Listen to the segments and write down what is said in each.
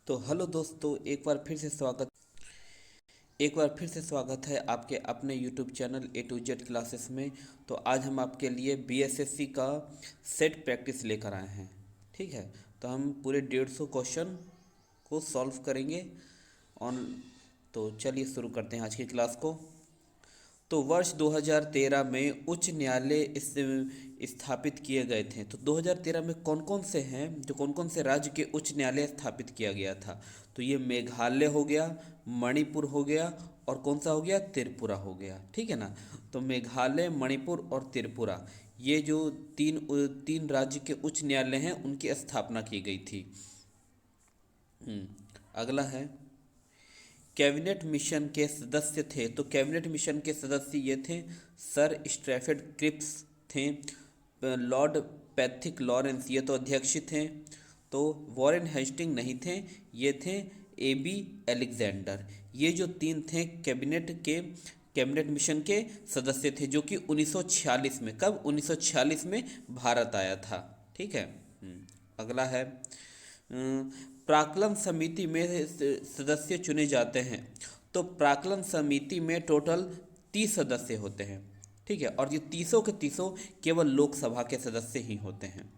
तो हेलो दोस्तों, एक बार फिर से स्वागत है आपके अपने YouTube channel A to Z classes में। तो आज हम आपके लिए बीएसएससी का सेट प्रैक्टिस लेकर आए हैं। ठीक है, तो हम पूरे 150 क्वेश्चन को सॉल्व करेंगे ऑन। तो चलिए शुरू करते हैं आज की क्लास को। तो वर्ष 2013 में उच्च न्यायालय स्थापित किए गए थे। तो 2013 में कौन कौन से राज्य के उच्च न्यायालय स्थापित किया गया था? तो ये मेघालय हो गया, मणिपुर हो गया, और कौन सा हो गया? त्रिपुरा हो गया। ठीक है ना। तो मेघालय, मणिपुर और त्रिपुरा, ये जो तीन राज्य के उच्च न्यायालय हैं, उनकी स्थापना की गई थी। अगला है, कैबिनेट मिशन के सदस्य थे। तो कैबिनेट मिशन के सदस्य ये थे, सर स्ट्रैफर्ड क्रिप्स थे, लॉर्ड पैथिक लॉरेंस, ये तो अध्यक्ष थे। तो वॉरेन हेस्टिंग नहीं थे, ये थे एबी अलेक्जेंडर। ये जो तीन थे कैबिनेट मिशन के सदस्य थे, जो कि 1946 में, कब? 1946 में भारत आया था। ठीक है। अगला है, प्राक्कलन समिति में सदस्य चुने जाते हैं। तो प्राक्कलन समिति में टोटल 30 सदस्य होते हैं। ठीक है, और ये 30 के 30 केवल लोकसभा के सदस्य ही होते हैं।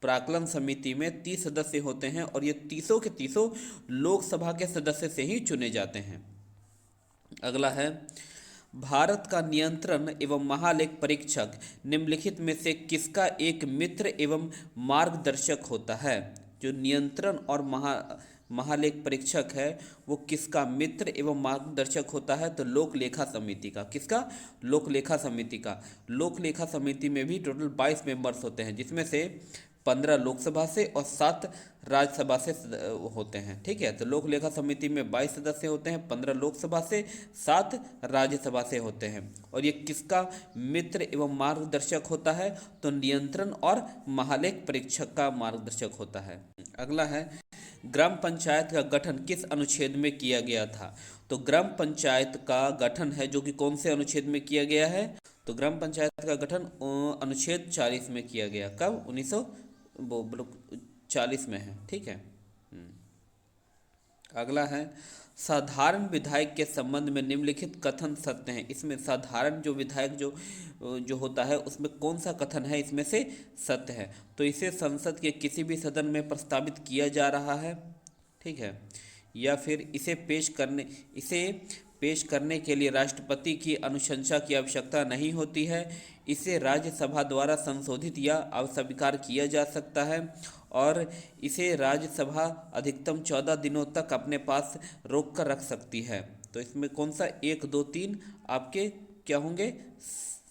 प्राक्कलन समिति में 30 सदस्य होते हैं और ये 30 के 30 लोकसभा के सदस्य से ही चुने जाते हैं। अगला है, भारत का नियंत्रण एवं महालेख परीक्षक निम्नलिखित में से किसका एक मित्र एवं मार्गदर्शक होता है? जो नियंत्रण और महालेख परीक्षक है, वो किसका मित्र एवं मार्गदर्शक होता है? तो लोक लेखा समिति का। किसका? लोक लेखा समिति का। लोक लेखा समिति में भी टोटल 22 मेंबर्स होते हैं, जिसमें से 15 लोकसभा से और 7 राज्यसभा से होते हैं। ठीक है, तो लोक लेखा समिति में 22 सदस्य होते हैं, 15 लोकसभा से, 7 राज्यसभा से होते हैं। और ये किसका मित्र एवं मार्गदर्शक होता है? तो नियंत्रण और महालेख परीक्षक का मार्गदर्शक होता है। अगला है, ग्राम पंचायत का गठन किस अनुच्छेद में किया गया था? तो ग्राम पंचायत का गठन है जो कि कौन से अनुच्छेद में किया गया है? तो ग्राम पंचायत का गठन अनुच्छेद 40 में किया गया। कब? 1940 में है। ठीक है। अगला है, साधारण विधायक के संबंध में निम्नलिखित कथन सत्य हैं। इसमें साधारण जो विधायक जो होता है, उसमें कौन सा कथन है इसमें से सत्य है? तो इसे संसद के किसी भी सदन में प्रस्तावित किया जा रहा है। ठीक है, या फिर इसे पेश करने के लिए राष्ट्रपति की अनुशंसा की आवश्यकता नहीं होती है। इसे राज्यसभा द्वारा संशोधित या अस्वीकार किया जा सकता है, और इसे राज्यसभा अधिकतम 14 दिनों तक अपने पास रोक कर रख सकती है। तो इसमें कौन सा 1, 2, 3 आपके क्या होंगे?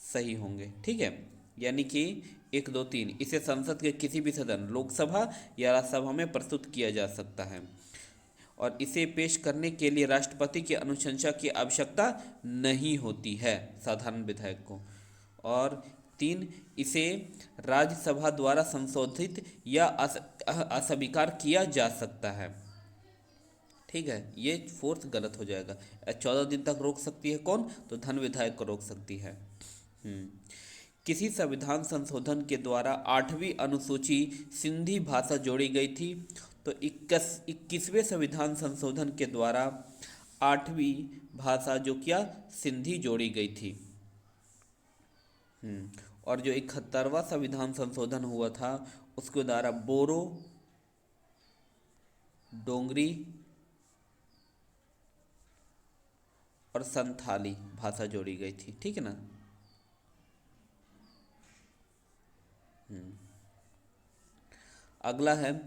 सही होंगे। ठीक है, यानी कि 1, 2, 3 इसे संसद के किसी भी सदन, लोकसभा या राज्यसभा में प्रस्तुत किया जा सकता है, और इसे पेश करने के लिए राष्ट्रपति की अनुशंसा की आवश्यकता नहीं होती है साधारण विधायक को। और 3, इसे राज्यसभा द्वारा संशोधित या अस्वीकार किया जा सकता है। ठीक है, ये 4th गलत हो जाएगा। 14 दिन तक रोक सकती है कौन? तो धन विधायक को रोक सकती है। किसी संविधान संशोधन के द्वारा 8वीं अनुसूची सिंधी भाषा जोड़ी गई थी। तो 21वें संविधान संशोधन के द्वारा 8वीं भाषा जो क्या? सिंधी जोड़ी गई थी। और जो 71वां संविधान संशोधन हुआ था, उसके द्वारा बोरो, डोंगरी और संथाली भाषा जोड़ी गई थी। ठीक है ना। अगला है,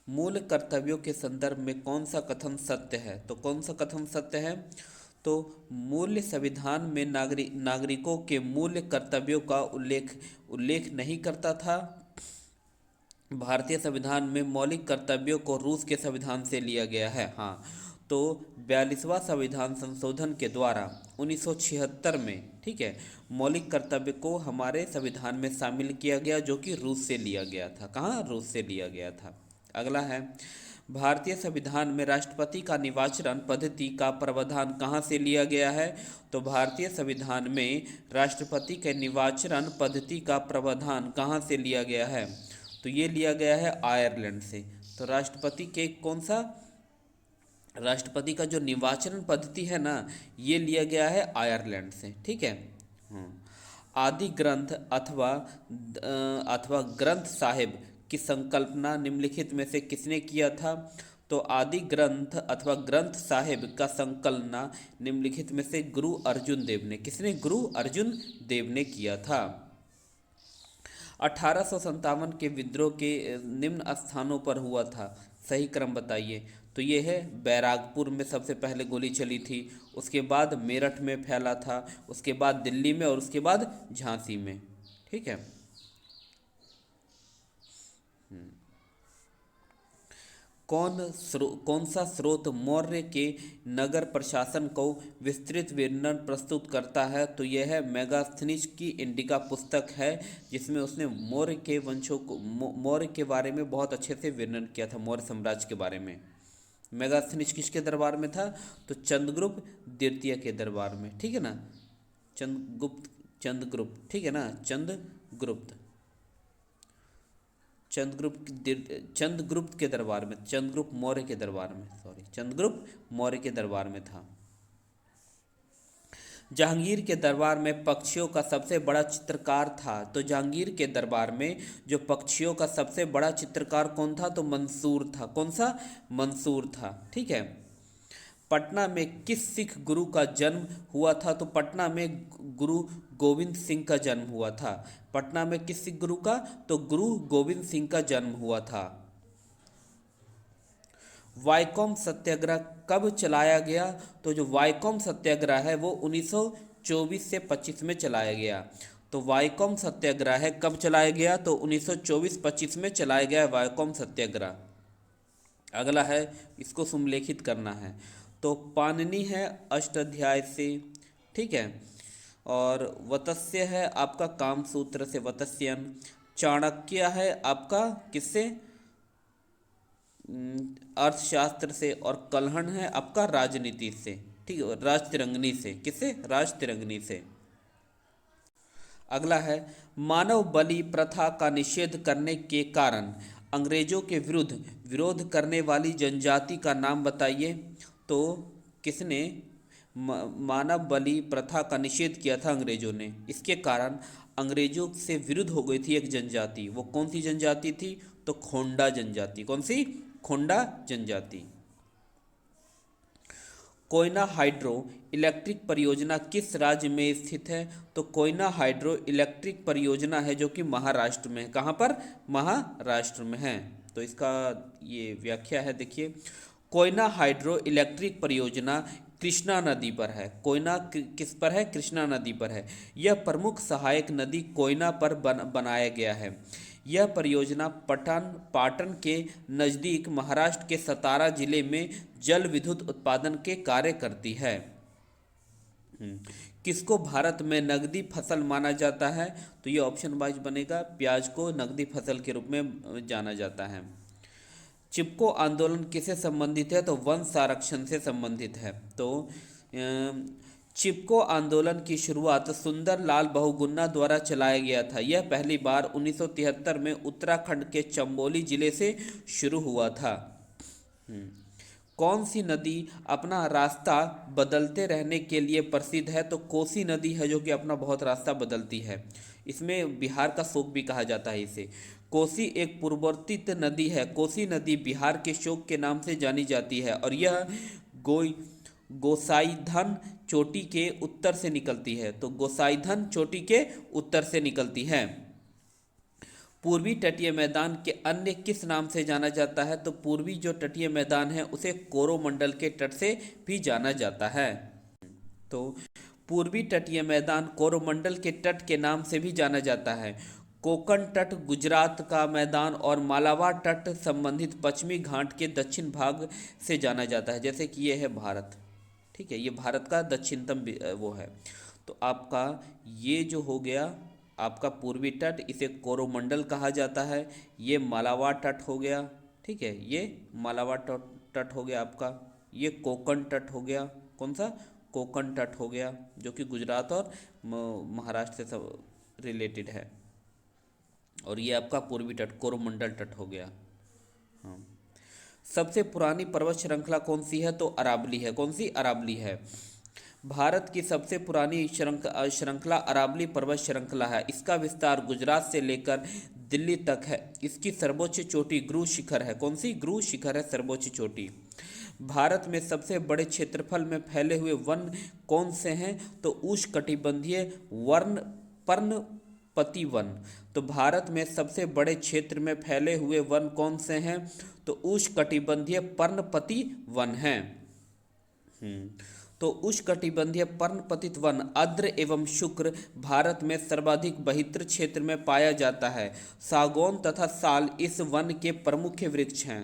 मूल कर्तव्यों के संदर्भ में कौन सा कथन सत्य है? तो कौन सा कथन सत्य है? तो मूल्य संविधान में नागरिकों के मूल्य कर्तव्यों का उल्लेख नहीं करता था। भारतीय संविधान में मौलिक कर्तव्यों को रूस के संविधान से लिया गया है। हाँ, तो 42वां संविधान संशोधन के द्वारा 1976 में, ठीक है, मौलिक कर्तव्य को हमारे संविधान में शामिल किया गया, जो कि रूस से लिया गया था। कहाँ? रूस से लिया गया था। अगला है, भारतीय संविधान में राष्ट्रपति का निर्वाचन पद्धति का प्रावधान कहाँ से लिया गया है? तो भारतीय संविधान में राष्ट्रपति के निर्वाचन पद्धति का प्रावधान कहाँ से लिया गया है? तो ये लिया गया है आयरलैंड से। तो राष्ट्रपति के कौन सा, राष्ट्रपति का जो निर्वाचन पद्धति है ना, ये लिया गया है आयरलैंड से। ठीक है। हाँ। आदि ग्रंथ अथवा ग्रंथ साहिब की संकल्पना निम्नलिखित में से किसने किया था? तो आदि ग्रंथ अथवा ग्रंथ साहिब का संकलना निम्नलिखित में से गुरु अर्जुन देव ने, किसने? गुरु अर्जुन देव ने किया था। 1857 के विद्रोह के निम्न स्थानों पर हुआ था, सही क्रम बताइए। तो ये है, बैरागपुर में सबसे पहले गोली चली थी, उसके बाद मेरठ में फैला था, उसके बाद दिल्ली में और उसके बाद झांसी में। ठीक है। कौन सा स्रोत मौर्य के नगर प्रशासन को विस्तृत वर्णन प्रस्तुत करता है? तो यह है मेगास्थनीज की इंडिका पुस्तक है, जिसमें उसने मौर्य के वंशों को, मौर्य के बारे में बहुत अच्छे से वर्णन किया था, मौर्य साम्राज्य के बारे में। मेगास्थनीज किसके दरबार में था? तो चंद्रगुप्त द्वितीय के दरबार में। ठीक है ना, चंद्रगुप्त, ठीक है ना, चंद्रगुप्त के दरबार में, चंद्रगुप्त मौर्य के दरबार में, सॉरी, चंद्रगुप्त मौर्य के दरबार में था। जहांगीर के दरबार में पक्षियों का सबसे बड़ा चित्रकार था। तो जहांगीर के दरबार में जो पक्षियों का सबसे बड़ा चित्रकार कौन था? तो मंसूर था। कौन सा? मंसूर था। ठीक है। पटना में किस सिख गुरु का जन्म हुआ था? तो पटना में गुरु गोविंद सिंह का जन्म हुआ था। पटना में किस सिख गुरु का? तो गुरु गोविंद सिंह का जन्म हुआ था। वाईकोम सत्याग्रह कब चलाया गया? तो जो वाईकोम सत्याग्रह है वो 1924 से 25 में चलाया गया। तो वाईकोम सत्याग्रह है कब चलाया गया? तो 1924-25 में चलाया गया वाईकोम सत्याग्रह। अगला है, इसको सुमेलित करना है। तो पाणिनि है अष्टाध्याय से। ठीक है। और वत्स्य है आपका कामसूत्र से, वत्स्यन। चाणक्य है आपका किससे? अर्थशास्त्र से। और कल्हण है आपका राजनीति से। ठीक है, राजतिरंगनी से। किससे? राजतिरंगनी से। अगला है, मानव बलि प्रथा का निषेध करने के कारण अंग्रेजों के विरुद्ध विरोध करने वाली जनजाति का नाम बताइए। तो किसने मानव बलि प्रथा का निषेध किया था अंग्रेजों ने? इसके कारण अंग्रेजों से विरुद्ध हो गई थी एक जनजाति। वो कौन सी जनजाति थी? तो खोंडा जनजाति। कौन सी? खोंडा जनजाति। कोयना हाइड्रो इलेक्ट्रिक परियोजना किस राज्य में स्थित है? तो कोयना हाइड्रो इलेक्ट्रिक परियोजना है जो कि महाराष्ट्र में है। कहाँ पर? महाराष्ट्र में है। तो इसका ये व्याख्या है, देखिए। कोयना हाइड्रो इलेक्ट्रिक परियोजना कृष्णा नदी पर है। कोयना किस पर है? कृष्णा नदी पर है। यह प्रमुख सहायक नदी कोयना पर बनाया गया है। यह परियोजना पाटन के नज़दीक महाराष्ट्र के सतारा जिले में जल विद्युत उत्पादन के कार्य करती है। किसको भारत में नगदी फसल माना जाता है? तो ये ऑप्शन वाइज बनेगा। प्याज को नगदी फसल के रूप में जाना जाता है। चिपको आंदोलन किससे संबंधित है? तो वन संरक्षण से संबंधित है। तो चिपको आंदोलन की शुरुआत सुंदर लाल बहुगुणा द्वारा चलाया गया था। यह पहली बार 1973 में उत्तराखंड के चंबोली जिले से शुरू हुआ था। कौन सी नदी अपना रास्ता बदलते रहने के लिए प्रसिद्ध है? तो कोसी नदी है जो कि अपना बहुत रास्ता बदलती है। इसमें बिहार का शोक भी कहा जाता है इसे। कोसी एक पूर्ववर्ती नदी है। कोसी नदी बिहार के शोक के नाम से जानी जाती है और यह गोसाईधन चोटी के उत्तर से निकलती है। तो गोसाईधन चोटी के उत्तर से निकलती है। पूर्वी तटीय मैदान के अन्य किस नाम से जाना जाता है? तो पूर्वी जो तटीय मैदान है उसे कोरोमंडल के तट से भी जाना जाता है। तो पूर्वी तटीय मैदान कोरोमंडल के तट के नाम से भी जाना जाता है। कोंकण तट गुजरात का मैदान और मालाबार तट संबंधित पश्चिमी घाट के दक्षिण भाग से जाना जाता है। जैसे कि ये है भारत, ठीक है, ये भारत का दक्षिणतम वो है। तो आपका ये जो हो गया आपका पूर्वी तट, इसे कोरोमंडल कहा जाता है। ये मालाबार तट हो गया, ठीक है, ये मालाबार तट हो गया आपका। ये कोंकण तट हो गया। कौन सा? कोंकण तट हो गया, जो कि गुजरात और महाराष्ट्र से सब रिलेटेड है। और ये आपका पूर्वी तट कोरोमंडल तट हो गया। हाँ। सबसे पुरानी पर्वत श्रृंखला कौन सी है? तो अरावली है। कौन सी? अरावली है। भारत की सबसे पुरानी श्रृंखला अरावली पर्वत श्रृंखला है। इसका विस्तार गुजरात से लेकर दिल्ली तक है। इसकी सर्वोच्च चोटी गुरु शिखर है। कौन सी? गुरु शिखर है सर्वोच्च चोटी। भारत में सबसे बड़े क्षेत्रफल में फैले हुए वन कौन से हैं? तो उष्णकटिबंधीय वर्ण पर्णपति वन। तो भारत में सबसे बड़े क्षेत्र में फैले हुए वन कौन से हैं? तो उष्णकटिबंधीय पर्णपति वन हैं। तो उष्णकटिबंधीय पर्णपतित वन आर्द्र एवं शुष्क भारत में सर्वाधिक बहितर क्षेत्र में पाया जाता है। सागौन तथा साल इस वन के प्रमुख वृक्ष हैं।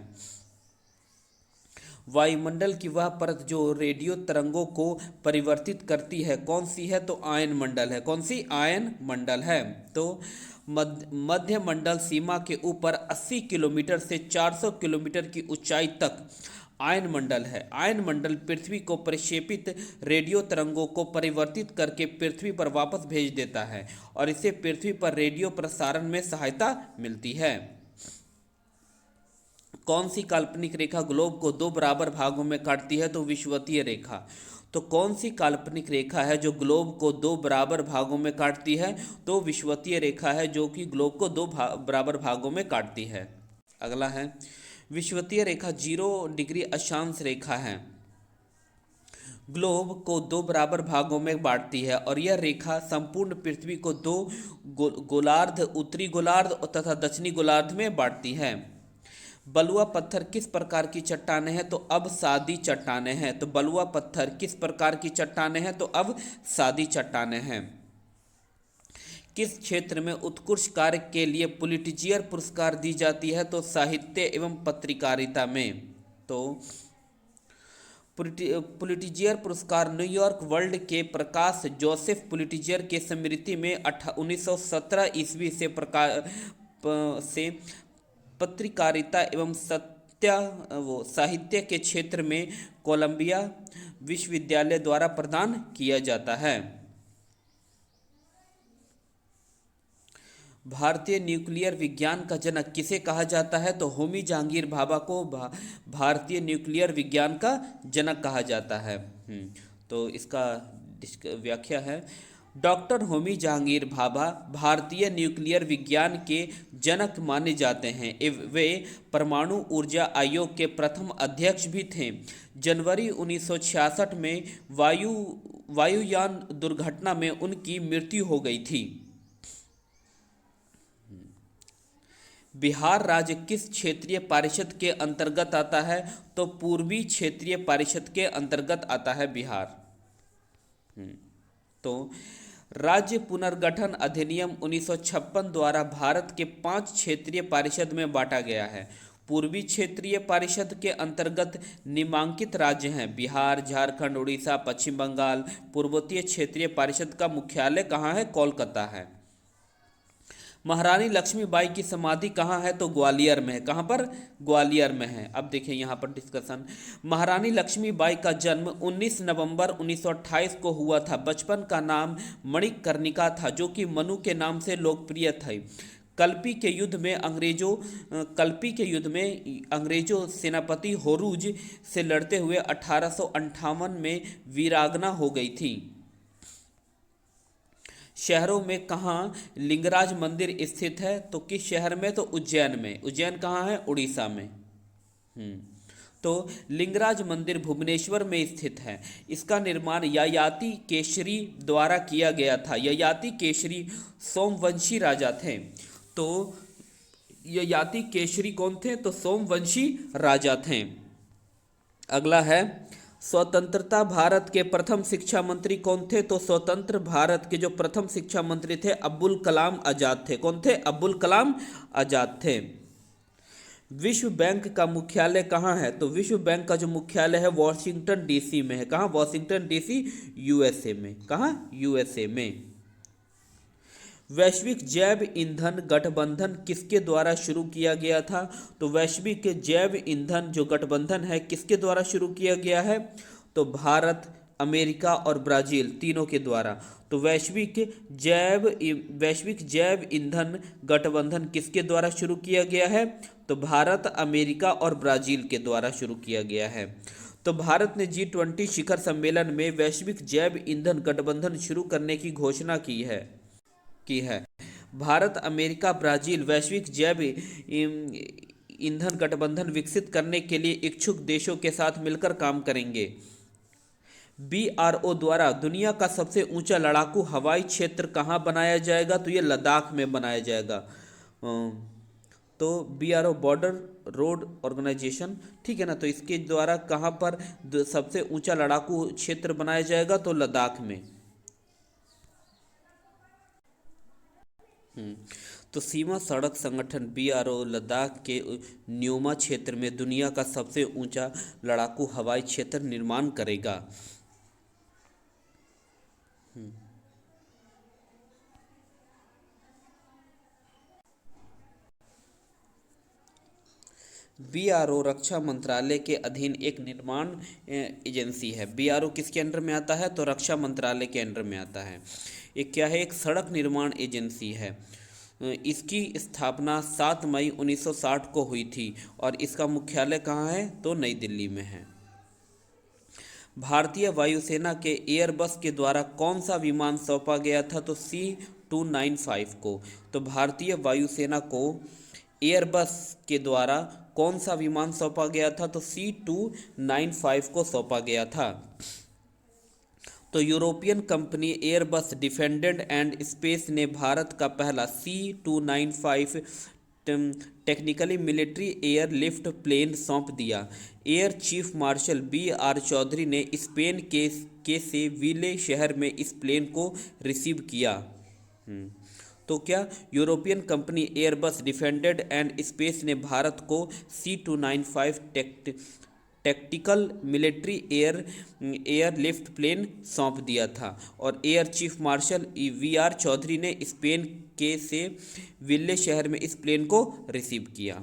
वायुमंडल की वह परत जो रेडियो तरंगों को परिवर्तित करती है कौन सी है? तो आयन मंडल है। कौन सी? आयन मंडल है। तो मध्य मंडल सीमा के ऊपर 80 किलोमीटर से 400 किलोमीटर की ऊंचाई तक आयन मंडल है। आयन मंडल पृथ्वी को प्रक्षेपित रेडियो तरंगों को परिवर्तित करके पृथ्वी पर वापस भेज देता है और इससे पृथ्वी पर रेडियो प्रसारण में सहायता मिलती है। कौन सी काल्पनिक रेखा ग्लोब को दो बराबर भागों में काटती है? तो विषुवतीय रेखा। तो कौन सी काल्पनिक रेखा है जो ग्लोब को दो बराबर भागों में काटती है? तो विषुवतीय रेखा है जो कि ग्लोब को दो बराबर भागों में काटती है। अगला है विषुवतीय रेखा 0 डिग्री अक्षांश रेखा है। ग्लोब को दो बराबर भागों में बांटती है और यह रेखा संपूर्ण पृथ्वी को दो गोलार्ध, उत्तरी गोलार्ध तथा दक्षिणी गोलार्ध में बांटती है। बलुआ पत्थर किस प्रकार की चट्टानें हैं? तो अब सादी चट्टानें हैं। तो बलुआ पत्थर किस प्रकार की चट्टानें हैं? तो अब सादी चट्टानें हैं। किस क्षेत्र में उत्कृष्ट कार्य के लिए पुलिट्जर पुरस्कार दी जाती है? तो साहित्य एवं पत्रकारिता में। तो पुलिट्जर पुरस्कार न्यूयॉर्क वर्ल्ड के प्रकाश जोसेफ पुलिट्जर के स्मृति में 1917 ईस्वी से पत्रकारिता एवं साहित्य के क्षेत्र में कोलंबिया विश्वविद्यालय द्वारा प्रदान किया जाता है। भारतीय न्यूक्लियर विज्ञान का जनक किसे कहा जाता है? तो होमी जहांगीर भाभा को भारतीय न्यूक्लियर विज्ञान का जनक कहा जाता है। तो इसका व्याख्या है डॉक्टर होमी जहांगीर भाभा भारतीय न्यूक्लियर विज्ञान के जनक माने जाते हैं। वे परमाणु ऊर्जा आयोग के प्रथम अध्यक्ष भी थे। जनवरी 1966 में वायुयान दुर्घटना में उनकी मृत्यु हो गई थी। बिहार राज्य किस क्षेत्रीय परिषद के अंतर्गत आता है? तो पूर्वी क्षेत्रीय परिषद के अंतर्गत आता है बिहार। तो राज्य पुनर्गठन अधिनियम 1956 द्वारा भारत के 5 क्षेत्रीय परिषद में बांटा गया है। पूर्वी क्षेत्रीय परिषद के अंतर्गत निम्नांकित राज्य हैं बिहार, झारखंड, उड़ीसा, पश्चिम बंगाल। पूर्वोत्तर क्षेत्रीय परिषद का मुख्यालय कहाँ है? कोलकाता है। महारानी लक्ष्मीबाई की समाधि कहाँ है? तो ग्वालियर में है। कहाँ पर? ग्वालियर में है। अब देखिए यहाँ पर डिस्कशन। महारानी लक्ष्मीबाई का जन्म 19 नवंबर 1928 को हुआ था। बचपन का नाम मणिकर्णिका था जो कि मनु के नाम से लोकप्रिय था। कल्पी के युद्ध में अंग्रेजों सेनापति होरूज से लड़ते हुए 1858 में वीरांगना हो गई थी। शहरों में कहाँ लिंगराज मंदिर स्थित है? तो किस शहर में? तो उज्जैन में। उज्जैन कहाँ है? उड़ीसा में। तो लिंगराज मंदिर भुवनेश्वर में स्थित है। इसका निर्माण ययाति केशरी द्वारा किया गया था। ययाति केशरी सोमवंशी राजा थे। तो ययाति केशरी कौन थे? तो सोमवंशी राजा थे। अगला है स्वतंत्रता भारत के प्रथम शिक्षा मंत्री कौन थे? तो स्वतंत्र भारत के जो प्रथम शिक्षा मंत्री थे अब्दुल कलाम आजाद थे। कौन थे? अब्दुल कलाम आजाद थे। विश्व बैंक का मुख्यालय कहाँ है? तो विश्व बैंक का जो मुख्यालय है वॉशिंगटन डीसी में है। कहाँ? वॉशिंगटन डीसी, यूएसए में। कहाँ? यूएसए में। वैश्विक जैव ईंधन गठबंधन किसके द्वारा शुरू किया गया था? तो वैश्विक जैव ईंधन जो गठबंधन है किसके द्वारा शुरू किया गया है? तो भारत, अमेरिका और ब्राज़ील तीनों के द्वारा। तो वैश्विक जैव ईंधन गठबंधन किसके द्वारा शुरू किया गया है? तो भारत, अमेरिका और ब्राज़ील के द्वारा शुरू किया गया है। तो भारत ने G20 शिखर सम्मेलन में वैश्विक जैव ईंधन गठबंधन शुरू करने की घोषणा की है। भारत, अमेरिका, ब्राज़ील वैश्विक जैव ईंधन गठबंधन विकसित करने के लिए इच्छुक देशों के साथ मिलकर काम करेंगे। BRO द्वारा दुनिया का सबसे ऊंचा लड़ाकू हवाई क्षेत्र कहाँ बनाया जाएगा? तो ये लद्दाख में बनाया जाएगा। तो BRO बॉर्डर रोड ऑर्गेनाइजेशन, ठीक है ना। तो इसके द्वारा कहाँ पर सबसे ऊंचा लड़ाकू क्षेत्र बनाया जाएगा? तो लद्दाख में। तो सीमा सड़क संगठन BRO लद्दाख के न्योमा क्षेत्र में दुनिया का सबसे ऊंचा लड़ाकू हवाई क्षेत्र निर्माण करेगा। BRO रक्षा मंत्रालय के अधीन एक निर्माण एजेंसी है। BRO किसके अंडर में आता है? तो रक्षा मंत्रालय के अंडर में आता है। एक क्या है? एक सड़क निर्माण एजेंसी है। इसकी स्थापना 7 मई 1960 को हुई थी और इसका मुख्यालय कहाँ है? तो नई दिल्ली में है। भारतीय वायुसेना के एयरबस के द्वारा कौन सा विमान सौंपा गया था? तो C295 को। तो भारतीय वायुसेना को एयरबस के द्वारा कौन सा विमान सौंपा गया था? तो C295 को सौंपा गया था। तो European company Airbus defendant and space ने भारत का पहला C295 technically military airlift plane सौंप दिया। Air chief marshal BR Chaudhary ने स्पेन के सेविले शहर में इस प्लेन को रिसीव किया। तो क्या? European company Airbus defendant and space ने भारत को C295 tactical military airlift plane सौंप दिया था और air chief marshal VR Chaudhary ने स्पेन के सेविले शहर में इस प्लेन को रिसीव किया।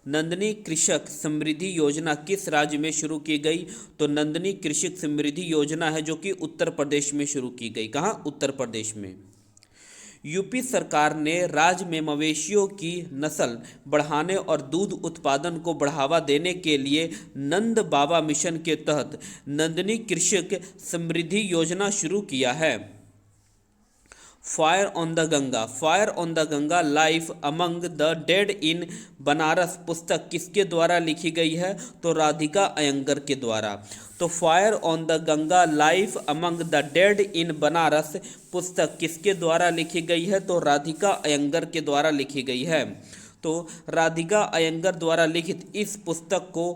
नंदनी कृषक समृद्धि योजना किस राज्य में शुरू की गई? तो नंदनी कृषक समृद्धि योजना है जो कि उत्तर प्रदेश में शुरू की गई। कहाँ? उत्तर प्रदेश में। यूपी सरकार ने राज्य में मवेशियों की नस्ल बढ़ाने और दूध उत्पादन को बढ़ावा देने के लिए नंद बाबा मिशन के तहत नंदनी कृषक समृद्धि योजना शुरू किया है। Fire on the Ganga life among the dead in Banaras पुस्तक किसके द्वारा लिखी गई है? तो राधिका अयंगर के द्वारा। तो fire on the Ganga life among the dead in Banaras पुस्तक किसके द्वारा लिखी गई है? तो राधिका अयंगर के द्वारा लिखी गई है। तो राधिका अयंगर द्वारा लिखित इस पुस्तक को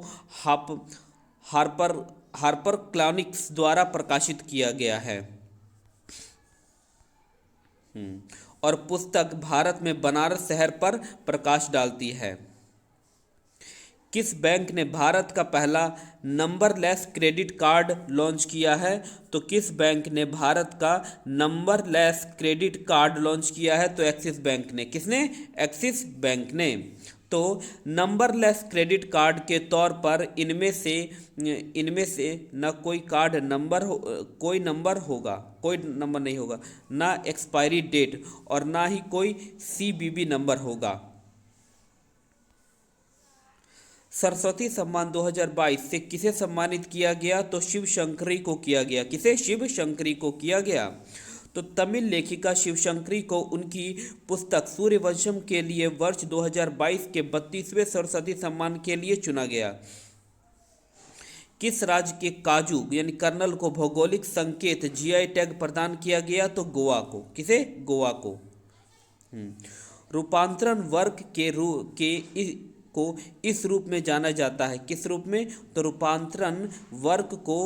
हार्पर क्लॉनिक्स द्वारा प्रकाशित किया गया है। और पुस्तक भारत में बनारस शहर पर प्रकाश डालती है। किस बैंक ने भारत का पहला नंबरलेस क्रेडिट कार्ड लॉन्च किया है? तो किस बैंक ने भारत का नंबरलेस क्रेडिट कार्ड लॉन्च किया है? तो एक्सिस बैंक ने। किसने? एक्सिस बैंक ने। तो नंबरलेस क्रेडिट कार्ड के तौर पर इनमें से न कोई कार्ड नंबर कोई नंबर होगा, कोई नंबर नहीं होगा, ना एक्सपायरी डेट और ना ही कोई CVV नंबर होगा। सरस्वती सम्मान 2022 से किसे सम्मानित किया गया? तो शिव शंकरी को किया गया। किसे? शिव शंकरी को किया गया। तो तमिल लेखिका शिवशंकरी को उनकी पुस्तक सूर्यवंशम के लिए वर्ष 2022 के 32वें सरस्वती सम्मान के लिए चुना गया। किस राज्य के काजू यानी कर्नल को भौगोलिक संकेत GI टैग प्रदान किया गया? तो गोवा को। किसे? गोवा को। रूपांतरण वर्ग को इस रूप में जाना जाता है। किस रूप में? तो रूपांतरण वर्ग को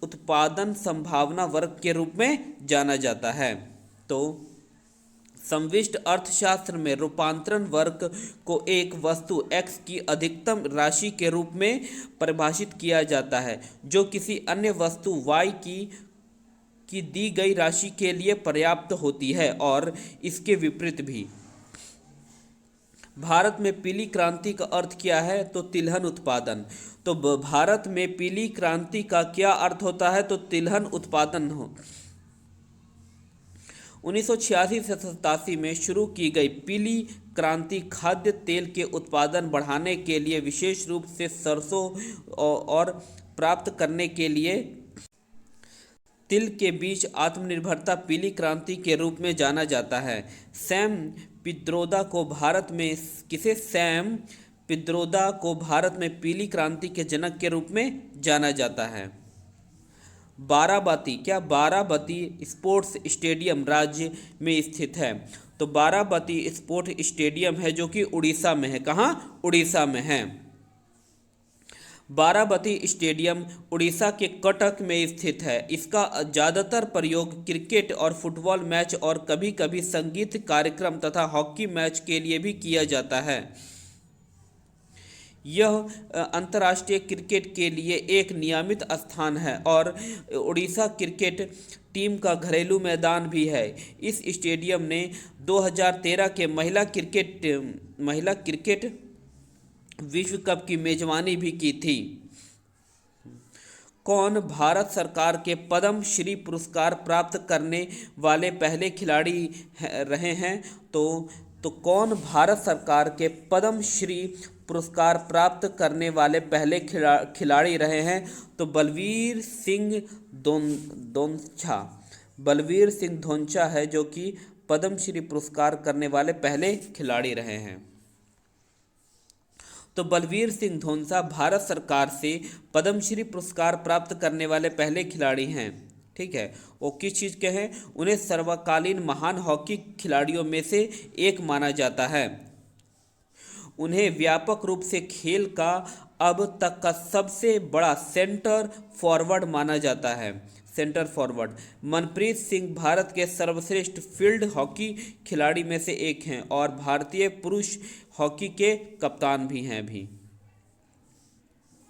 उत्पादन संभावना वर्ग के रूप में जाना जाता है। तो समष्टि अर्थशास्त्र में रूपांतरण वर्ग को एक वस्तु X की अधिकतम राशि के रूप में परिभाषित किया जाता है जो किसी अन्य वस्तु Y की दी गई राशि के लिए पर्याप्त होती है और इसके विपरीत भी। भारत में पीली क्रांति का अर्थ क्या है? तो तिलहन उत्पादन। तो भारत में पीली क्रांति का क्या अर्थ होता है? तो तिलहन उत्पादन हो। 1986 से 87 में शुरू की गई पीली क्रांति खाद्य तेल के उत्पादन बढ़ाने के लिए, विशेष रूप से सरसों और प्राप्त करने के लिए तिल के बीच आत्मनिर्भरता पीली क्रांति के रूप में जाना जाता है। सैम पित्रोदा को भारत में किसे सैम पित्रोदा को भारत में पीली क्रांति के जनक के रूप में जाना जाता है। बाराबती, क्या बाराबती स्पोर्ट्स स्टेडियम राज्य में स्थित है? तो बाराबती स्पोर्ट स्टेडियम है जो कि उड़ीसा में है। कहाँ? उड़ीसा में है। बाराबती स्टेडियम उड़ीसा के कटक में स्थित है। इसका ज़्यादातर प्रयोग क्रिकेट और फुटबॉल मैच और कभी कभी संगीत कार्यक्रम तथा हॉकी मैच के लिए भी किया जाता है। यह अंतर्राष्ट्रीय क्रिकेट के लिए एक नियमित स्थान है और उड़ीसा क्रिकेट टीम का घरेलू मैदान भी है। इस स्टेडियम ने 2013 के महिला क्रिकेट विश्व कप की मेजबानी भी की थी। कौन भारत सरकार के पद्म श्री पुरस्कार प्राप्त करने वाले पहले खिलाड़ी रहे हैं? तो कौन भारत सरकार के पद्म श्री पुरस्कार प्राप्त करने वाले पहले खिलाड़ी रहे हैं? तो बलवीर सिंह धोंचा। बलवीर सिंह धोंचा है जो कि पद्म श्री पुरस्कार करने वाले पहले खिलाड़ी रहे हैं। तो बलवीर सिंह धोंसा भारत सरकार से पद्मश्री पुरस्कार प्राप्त करने वाले पहले खिलाड़ी हैं। ठीक है, वो किस चीज़ के हैं? उन्हें सर्वकालीन महान हॉकी खिलाड़ियों में से एक माना जाता है। उन्हें व्यापक रूप से खेल का अब तक का सबसे बड़ा सेंटर फॉरवर्ड माना जाता है। Centre forward. मनप्रीत सिंह भारत के सर्वश्रेष्ठ फील्ड हॉकी खिलाड़ी में से एक हैं और भारतीय पुरुष हॉकी के कप्तान भी हैं भी।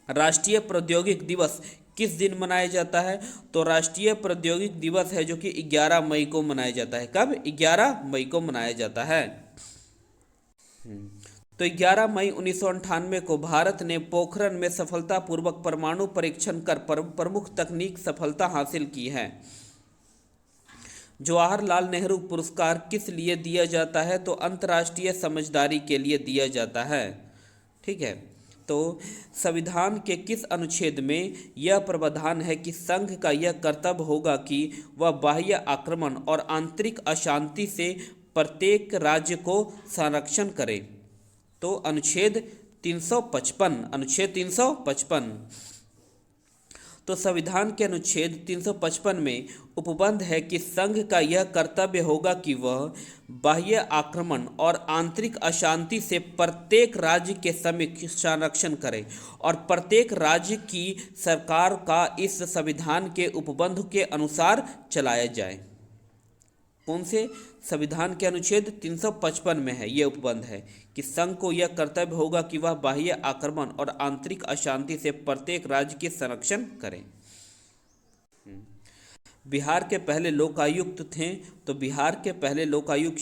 राष्ट्रीय प्रौद्योगिक दिवस किस दिन मनाया जाता है? तो राष्ट्रीय प्रौद्योगिक दिवस है जो कि 11 मई को मनाया जाता है। कब? 11 मई को मनाया जाता है। तो 11 मई 1998 को भारत ने पोखरण में सफलतापूर्वक परमाणु परीक्षण कर प्रमुख तकनीक सफलता हासिल की है। जवाहरलाल नेहरू पुरस्कार किस लिए दिया जाता है? तो अंतर्राष्ट्रीय समझदारी के लिए दिया जाता है। ठीक है, तो संविधान के किस अनुच्छेद में यह प्रावधान है कि संघ का यह कर्तव्य होगा कि वह बाह्य आक्रमण और आंतरिक अशांति से प्रत्येक राज्य को संरक्षण करे? तो अनुच्छेद 355। अनुच्छेद 355। तो संविधान के अनुच्छेद 355 में उपबंध है कि संघ का यह कर्तव्य होगा कि वह बाह्य आक्रमण और आंतरिक अशांति से प्रत्येक राज्य के समित संरक्षण करे और प्रत्येक राज्य की सरकार का इस संविधान के उपबंध के अनुसार चलाया जाए। कौन से? संविधान के अनुच्छेद 355 में है ये उपबंध है कि संघ को यह कर्तव्य होगा कि वह बाह्य आक्रमण और आंतरिक अशांति से प्रत्येक राज्य के संरक्षण करें। बिहार के पहले लोकायुक्त थे? तो बिहार के पहले लोकायुक्त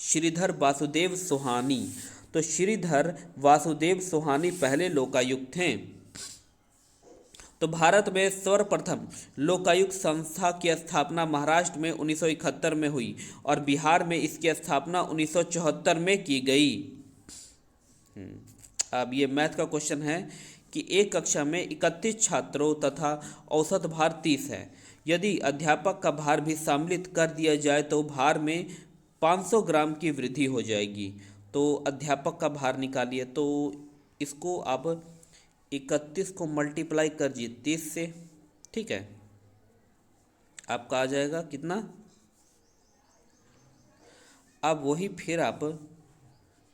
श्रीधर वासुदेव सोहानी। तो श्रीधर वासुदेव सोहानी पहले लोकायुक्त थे। तो भारत में सर्वप्रथम लोकायुक्त संस्था की स्थापना महाराष्ट्र में 1971 में हुई और बिहार में इसकी स्थापना 1974 में की गई। अब ये मैथ का क्वेश्चन है कि एक कक्षा में 31 छात्रों तथा औसत भार 30 है। यदि अध्यापक का भार भी सम्मिलित कर दिया जाए तो भार में 500 ग्राम की वृद्धि हो जाएगी। तो अध्यापक का भार निकालिए, तो इसको आप 31 को मल्टीप्लाई करिए 30 से। ठीक है, आपका आ जाएगा कितना? अब वही फिर आप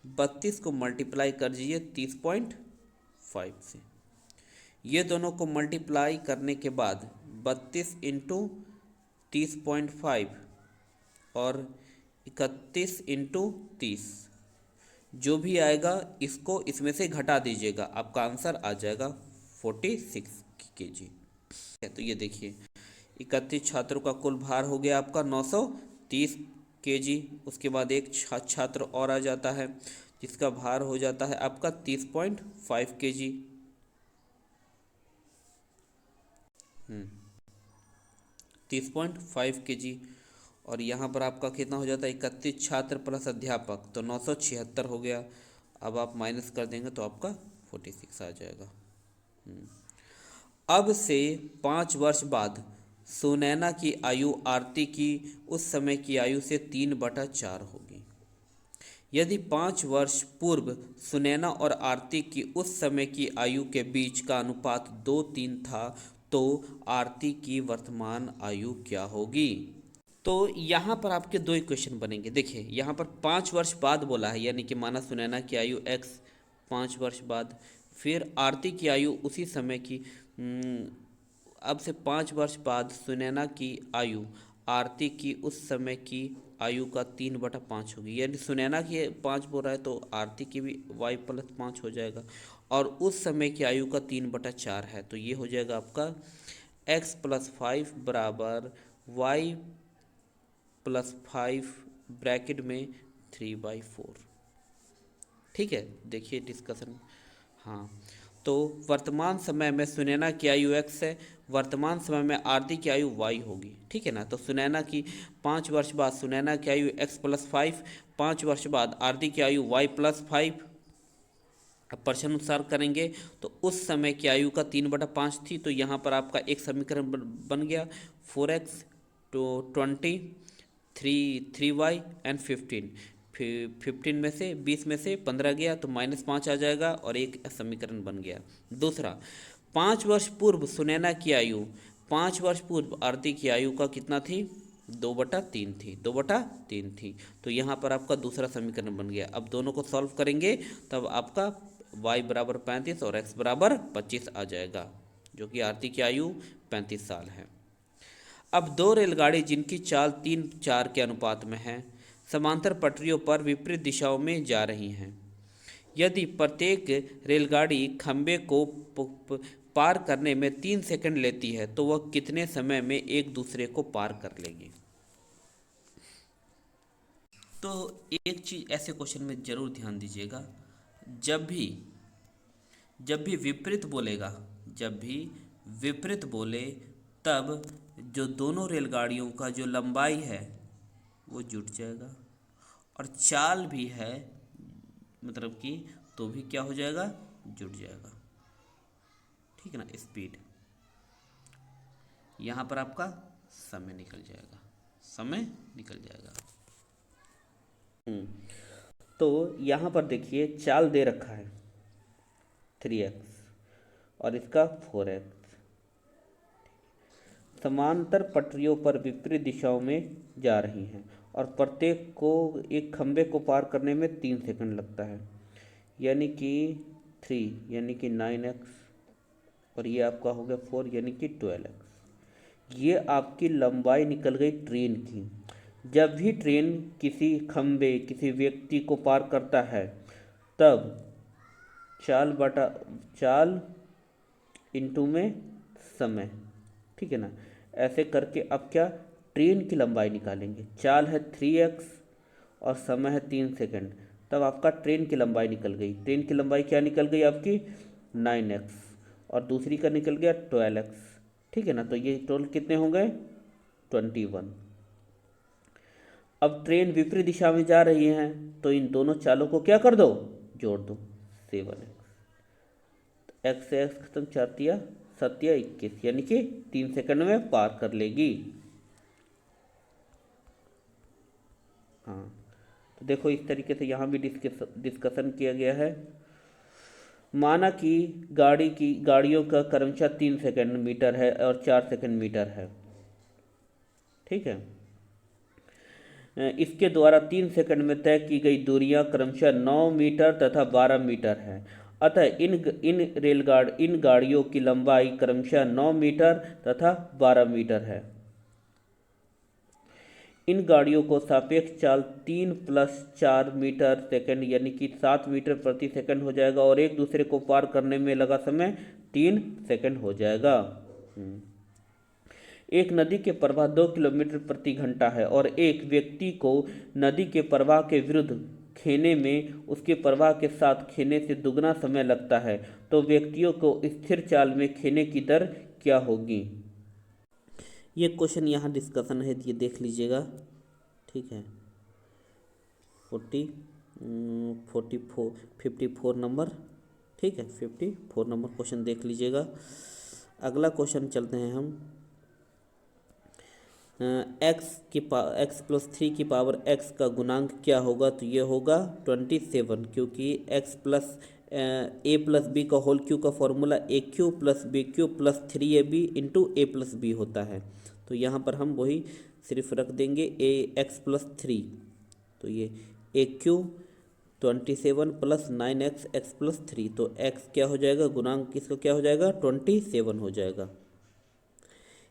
32 को मल्टीप्लाई कर दीजिए 30.5 से। ये दोनों को मल्टीप्लाई करने के बाद 32 इंटू 30.5 और 31 इंटू 30, जो भी आएगा इसको इसमें से घटा दीजिएगा, आपका आंसर आ जाएगा 46 kg। तो ये देखिए 31 छात्रों का कुल भार हो गया आपका 930 kg। उसके बाद एक छात्र और आ जाता है जिसका भार हो जाता है आपका 30.5 kg। 30.5 kg। और यहाँ पर आपका कितना हो जाता है, 31 छात्र प्लस अध्यापक, तो 976 हो गया। अब आप माइनस कर देंगे तो आपका 46 आ जाएगा। अब से 5 वर्ष बाद सुनैना की आयु आरती की उस समय की आयु से 3/4 होगी। यदि 5 वर्ष पूर्व सुनैना और आरती की उस समय की आयु के बीच का अनुपात 2:3 था, तो आरती की वर्तमान आयु क्या होगी। तो यहाँ पर आपके दो इक्वेशन बनेंगे। देखिए यहाँ पर 5 वर्ष बाद बोला है, यानी कि माना सुनैना की आयु x 5 वर्ष बाद, फिर आरती की आयु उसी समय की, अब से 5 वर्ष बाद सुनैना की आयु आरती की उस समय की आयु का 3/5 होगी। यानी सुनैना की 5 बोल रहा है तो आरती की भी y+5 हो जाएगा, और उस समय की आयु का 3/4 है, तो ये हो जाएगा आपका x+5 बराबर y+5 ब्रैकेट में 3/4। ठीक है, देखिए डिस्कशन। हाँ, तो वर्तमान समय में सुनैना की आयु x है, वर्तमान समय में आरती की आयु y होगी। ठीक है ना, तो सुनैना की 5 वर्ष बाद सुनैना की आयु x+5, 5 वर्ष बाद आरती की आयु y+5। अब प्रश्न अनुसार करेंगे तो उस समय की आयु का 3/5 थी, तो यहाँ पर आपका एक समीकरण बन गया 4x तो 20 3y एंड 15। 15 में से 20 में से 15 गया तो -5 आ जाएगा और एक समीकरण बन गया। दूसरा, 5 वर्ष पूर्व सुनैना की आयु 5 वर्ष पूर्व आरती की आयु का कितना थी, 2/3 थी, 2/3 थी, तो यहाँ पर आपका दूसरा समीकरण बन गया। अब दोनों को सॉल्व करेंगे तब आपका y बराबर 35 और x बराबर 25 आ जाएगा, जो कि आरती की आयु 35 साल है। अब दो रेलगाड़ी जिनकी चाल 3:4 के अनुपात में है, समांतर पटरियों पर विपरीत दिशाओं में जा रही हैं। यदि प्रत्येक रेलगाड़ी खंबे को पार करने में 3 सेकंड लेती है, तो वह कितने समय में एक दूसरे को पार कर लेगी। तो एक चीज़ ऐसे क्वेश्चन में जरूर ध्यान दीजिएगा, जब भी विपरीत बोलेगा, जब भी विपरीत बोले तब जो दोनों रेलगाड़ियों का जो लंबाई है वो जुट जाएगा, और चाल भी है मतलब कि तो भी क्या हो जाएगा, जुट जाएगा। ठीक है ना, स्पीड, यहाँ पर आपका समय निकल जाएगा, समय निकल जाएगा। तो यहाँ पर देखिए चाल दे रखा है 3x और इसका 4x। समांतर पटरियों पर विपरीत दिशाओं में जा रही हैं और प्रत्येक को एक खंबे को पार करने में 3 सेकंड लगता है, यानी कि 3 यानी कि 9x, और ये आपका हो गया 4 यानी कि 12x। ये आपकी लंबाई निकल गई ट्रेन की। जब भी ट्रेन किसी खंबे किसी व्यक्ति को पार करता है तब चाल इंटू में समय। ठीक है ना, ऐसे करके अब क्या ट्रेन की लंबाई निकालेंगे। चाल है 3x और समय है 3 सेकंड, तब आपका ट्रेन की लंबाई निकल गई। ट्रेन की लंबाई क्या निकल गई आपकी 9x और दूसरी का निकल गया 12x। ठीक है ना, तो ये टोटल कितने हो गए 21। अब ट्रेन विपरीत दिशा में जा रही है तो इन दोनों चालों को क्या कर दो, जोड़ दो 7x। x से x खत्म, 4 7 21, यानी कि 3 सेकंड में पार कर लेगी। हाँ, तो देखो इस तरीके से यहाँ भी डिस्कशन किया गया है। माना कि गाड़ियों का क्रमशः 3 सेकंड मीटर है और 4 सेकंड मीटर है। ठीक है, इसके द्वारा 3 सेकंड में तय की गई दूरियां क्रमशः 9 मीटर तथा 12 मीटर है। अतः इन गाड़ियों की लंबाई क्रमशः 9 मीटर तथा 12 मीटर है। इन गाड़ियों को सापेक्ष चाल 3 + 4 मीटर सेकंड यानी कि 7 मीटर प्रति सेकंड हो जाएगा, और एक दूसरे को पार करने में लगा समय 3 सेकंड हो जाएगा। एक नदी के प्रवाह 2 किलोमीटर प्रति घंटा है और एक व्यक्ति को नदी के प्रवाह के विरुद्ध खेने में उसके प्रवाह के साथ खेने से दुगना समय लगता है तो व्यक्तियों को स्थिर चाल में खेने की दर क्या होगी। ये क्वेश्चन यहाँ डिस्कशन है, ये देख लीजिएगा। ठीक है, 54 नंबर। ठीक है, 54 नंबर क्वेश्चन देख लीजिएगा। अगला क्वेश्चन चलते हैं हम। x+3 की पावर x का गुणांक क्या होगा। तो ये होगा 27, क्योंकि x plus A plus B का होल क्यू का formula A cube plus B cube plus 3ab into A plus B होता है। तो यहाँ पर हम वही सिर्फ रख देंगे ए x+3। तो ये ए क्यू 27 प्लस 9x x+3, तो x क्या हो जाएगा, गुणांक किसका क्या हो जाएगा, 27 हो जाएगा।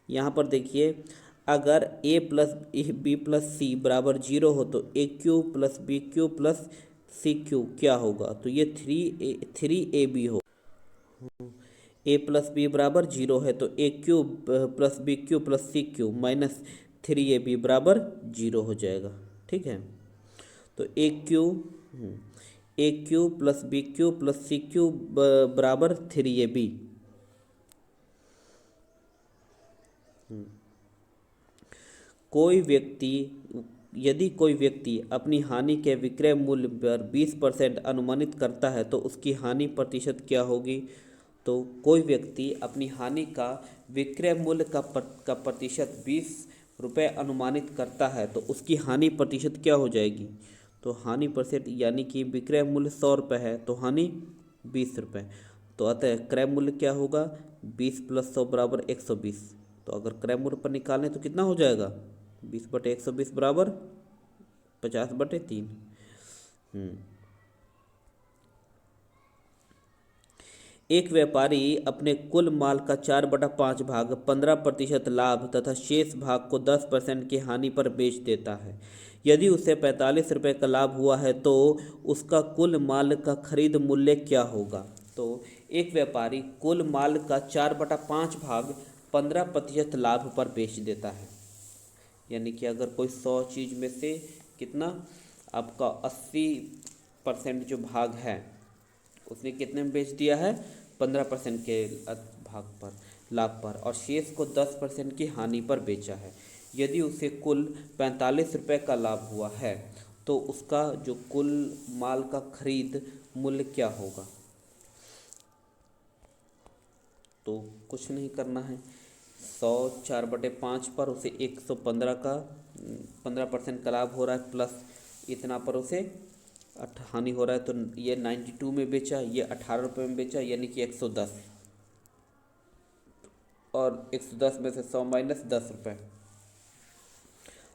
यहाँ पर देखिए, अगर a plus B plus C बराबर 0 हो तो A cube plus B cube plus C cube क्या होगा। तो ये 3ab हो। a प्लस बी बराबर 0 है तो A cube plus B cube plus C cube minus 3ab बराबर 0 हो जाएगा। ठीक है, तो A cube plus B cube plus C cube बराबर 3ab। यदि कोई व्यक्ति अपनी हानि के विक्रय मूल्य पर 20% अनुमानित करता है तो उसकी हानि प्रतिशत क्या होगी। तो कोई व्यक्ति अपनी हानि का विक्रय मूल्य का प्रतिशत 20 रुपये अनुमानित करता है तो उसकी हानि प्रतिशत क्या हो जाएगी। तो हानि प्रतिशत यानी कि विक्रय मूल्य 100 रुपये है तो हानि 20 रुपये। तो अतः क्रय मूल्य क्या होगा, 20 + 100 बराबर 120। तो अगर क्रय मूल्य पर निकालें तो कितना हो जाएगा, 20/120 बराबर 50/3। एक व्यापारी अपने कुल माल का 4/5 भाग 15% लाभ तथा शेष भाग को 10% की हानि पर बेच देता है। यदि उसे 45 रुपये का लाभ हुआ है तो उसका कुल माल का खरीद मूल्य क्या होगा। तो एक व्यापारी कुल माल का 4/5 भाग 15% लाभ पर बेच देता है। यानी कि अगर कोई 100 चीज़ में से कितना आपका 80% जो भाग है उसने कितने में बेच दिया है, 15% के भाग पर लाभ पर, और शेष को 10% की हानि पर बेचा है। यदि उसे कुल 45 रुपये का लाभ हुआ है तो उसका जो कुल माल का खरीद मूल्य क्या होगा। तो कुछ नहीं करना है, 100 4/5 पर उसे 115 का 15% का लाभ हो रहा है प्लस इतना पर उसे हानि हो रहा है। तो ये 92 में बेचा, ये 18 रुपये में बेचा, यानी कि 110, और 110 में से 100 माइनस 10 रुपये,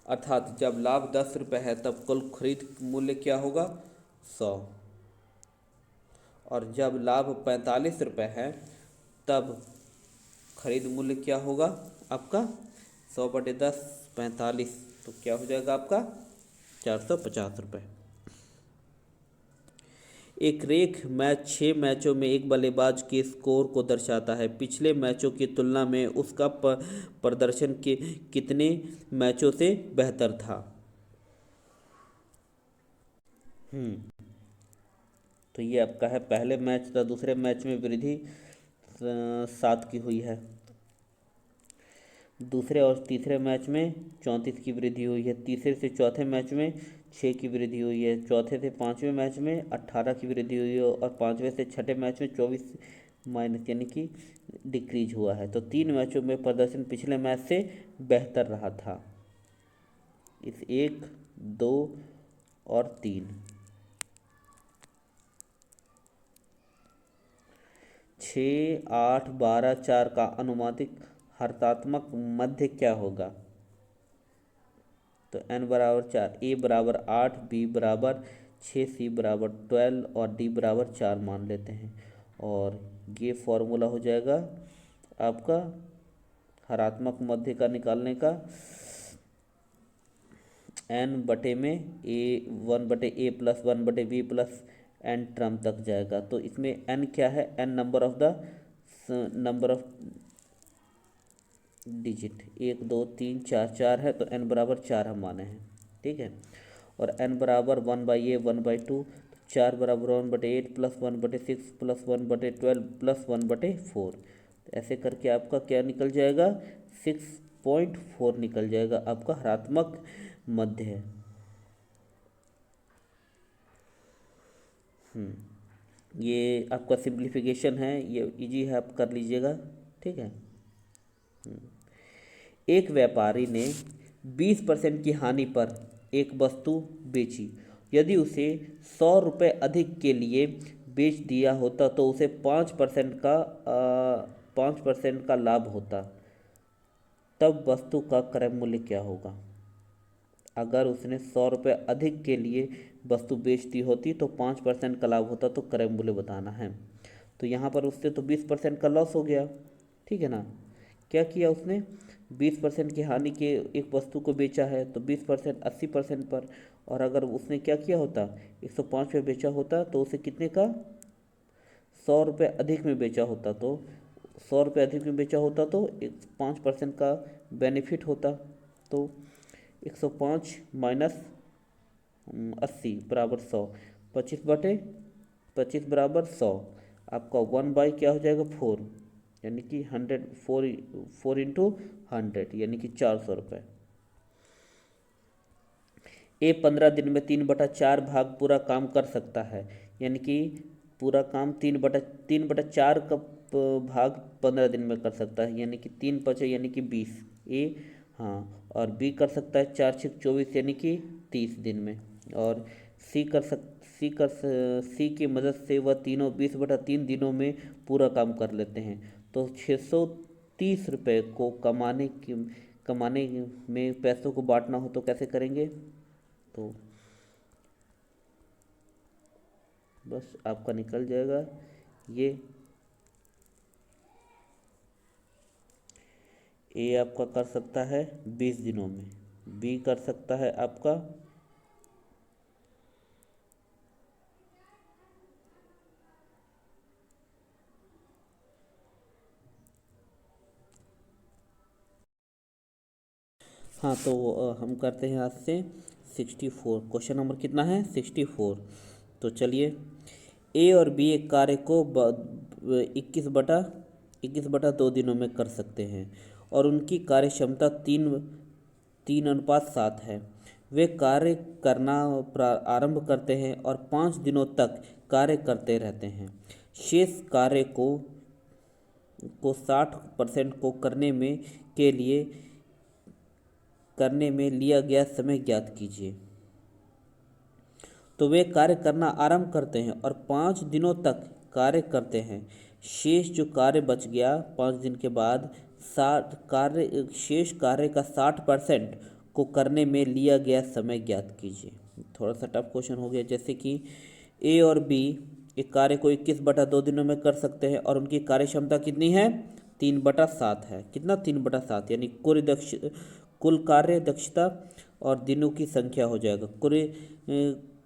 अर्थात जब लाभ 10 रुपये है तब कुल खरीद मूल्य क्या होगा, 100। और जब लाभ 45 रुपये है तब खरीद मूल्य क्या होगा आपका, 100/10 45, तो क्या हो जाएगा आपका 450 रुपये। एक रेख मैच 6 मैचों में एक बल्लेबाज के स्कोर को दर्शाता है। पिछले मैचों की तुलना में उसका प्रदर्शन के कितने मैचों से बेहतर था। तो ये आपका है, पहले मैच था, दूसरे मैच में वृद्धि 7 की हुई है, दूसरे और तीसरे मैच में 34 की वृद्धि हुई है, तीसरे से चौथे मैच में 6 की वृद्धि हुई है, चौथे से पाँचवें मैच में 18 की वृद्धि हुई है, और पाँचवें से छठे मैच में 24 माइनस यानी कि डिक्रीज हुआ है। तो 3 मैचों में प्रदर्शन पिछले मैच से बेहतर रहा था, इस 1, 2 और 3। 6, 8, 12, 4 का अनुमानित हर्तात्मक मध्य क्या होगा। तो n बराबर 4, a बराबर 8, b बराबर 6, c बराबर 12 और d बराबर 4 मान लेते हैं, और ये फॉर्मूला हो जाएगा आपका हरात्मक मध्य का निकालने का, n/a plus 1/b plus n term तक जाएगा। तो इसमें n क्या है, n नंबर ऑफ डिजिट, 1 2 3 4 4 है, तो n बराबर 4 हम माने हैं। ठीक है, और n बराबर 1/a 1/2, 4 बराबर 1/8 प्लस 1/6 प्लस 1/12 प्लस 1/4। ऐसे करके आपका क्या निकल जाएगा, 6.4 निकल जाएगा, आपका ऋणात्मक मध्य है। ये आपका सिंप्लीफिकेशन है, ये इजी है, आप कर लीजिएगा, ठीक है। एक व्यापारी ने 20% की हानि पर एक वस्तु बेची। यदि उसे 100 रुपये अधिक के लिए बेच दिया होता तो उसे 5% का लाभ होता। तब वस्तु का क्रय मूल्य क्या होगा? अगर उसने 100 रुपये अधिक के लिए वस्तु बेच दी होती तो 5% का लाभ होता, तो क्रय मूल्य बताना है। तो यहाँ पर उससे तो 20% का लॉस हो गया, ठीक है ना। क्या किया उसने, 20% की हानि के एक वस्तु को बेचा है, तो 20% 80% पर, और अगर उसने क्या किया होता, 105 पे बेचा होता तो उसे कितने का, 100 रुपये अधिक में बेचा होता, तो 100 रुपये अधिक में बेचा होता तो 5% का बेनिफिट होता। तो 105 माइनस 80 बराबर 100, 25/25 बराबर 100, आपका 1 बाई क्या हो जाएगा 4, यानी कि 100, 4 इंटू 100 यानी कि 400 रुपये। ए 15 दिन में 3/4 भाग पूरा काम कर सकता है, यानी कि पूरा काम 3/4 का भाग 15 दिन में कर सकता है, यानी कि 3×5 यानी कि 20। ए, हाँ, और बी कर सकता है 4×6 = 24 यानी कि 30 दिन में। और सी की मदद से वह तीनों 20/3 दिनों में पूरा काम कर लेते हैं। तो 630 रुपये को कमाने में पैसों को बांटना हो तो कैसे करेंगे? तो बस आपका निकल जाएगा ये। ए आपका कर सकता है 20 दिनों में, बी कर सकता है आपका हाँ, तो हम करते हैं आज से 64। क्वेश्चन नंबर कितना है, 64। तो चलिए, ए और बी एक कार्य को 21/2 दिनों में कर सकते हैं और उनकी कार्य क्षमता 3:7 है। वे कार्य करना आरंभ करते हैं और 5 दिनों तक कार्य करते रहते हैं। शेष कार्य को 60% को करने में लिया गया समय ज्ञात कीजिए। तो वे कार्य करना आरंभ करते हैं और 5 दिनों तक कार्य करते हैं। शेष जो कार्य बच गया 5 दिन के बाद, शेष कार्य का 60% को करने में लिया गया समय ज्ञात कीजिए। थोड़ा सा टफ क्वेश्चन हो गया, जैसे कि ए और बी एक कार्य को 21/2 दिनों में कर सकते हैं और उनकी कार्य क्षमता कितनी है, 3/7 है। कितना, 3/7, यानी कुल कार्य दक्षता और दिनों की संख्या हो जाएगा।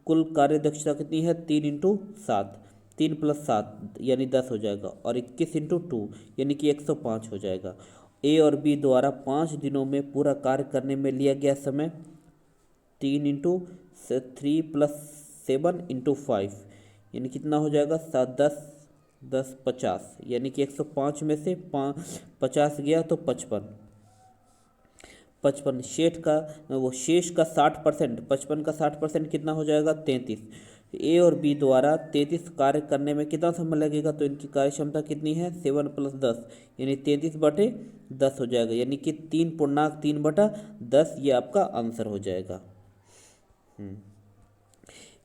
कुल कार्य दक्षता कितनी है, 3×7, 3+7 यानी 10 हो जाएगा, और 21×2 यानी कि 105 हो जाएगा। ए और बी द्वारा 5 दिनों में पूरा कार्य करने में लिया गया समय 3×3 + 7×5 यानी कितना हो जाएगा, 7, 10, 10, 50, यानी कि 105 में से 50 गया तो 55। शेष का 60%, 55 का 60% कितना हो जाएगा, 33। ए और बी द्वारा 33 कार्य करने में कितना समय लगेगा, तो इनकी कार्य क्षमता कितनी है, 7 + 10 यानी 33/10 हो जाएगा, यानी कि 3.3/10 ये आपका आंसर हो जाएगा।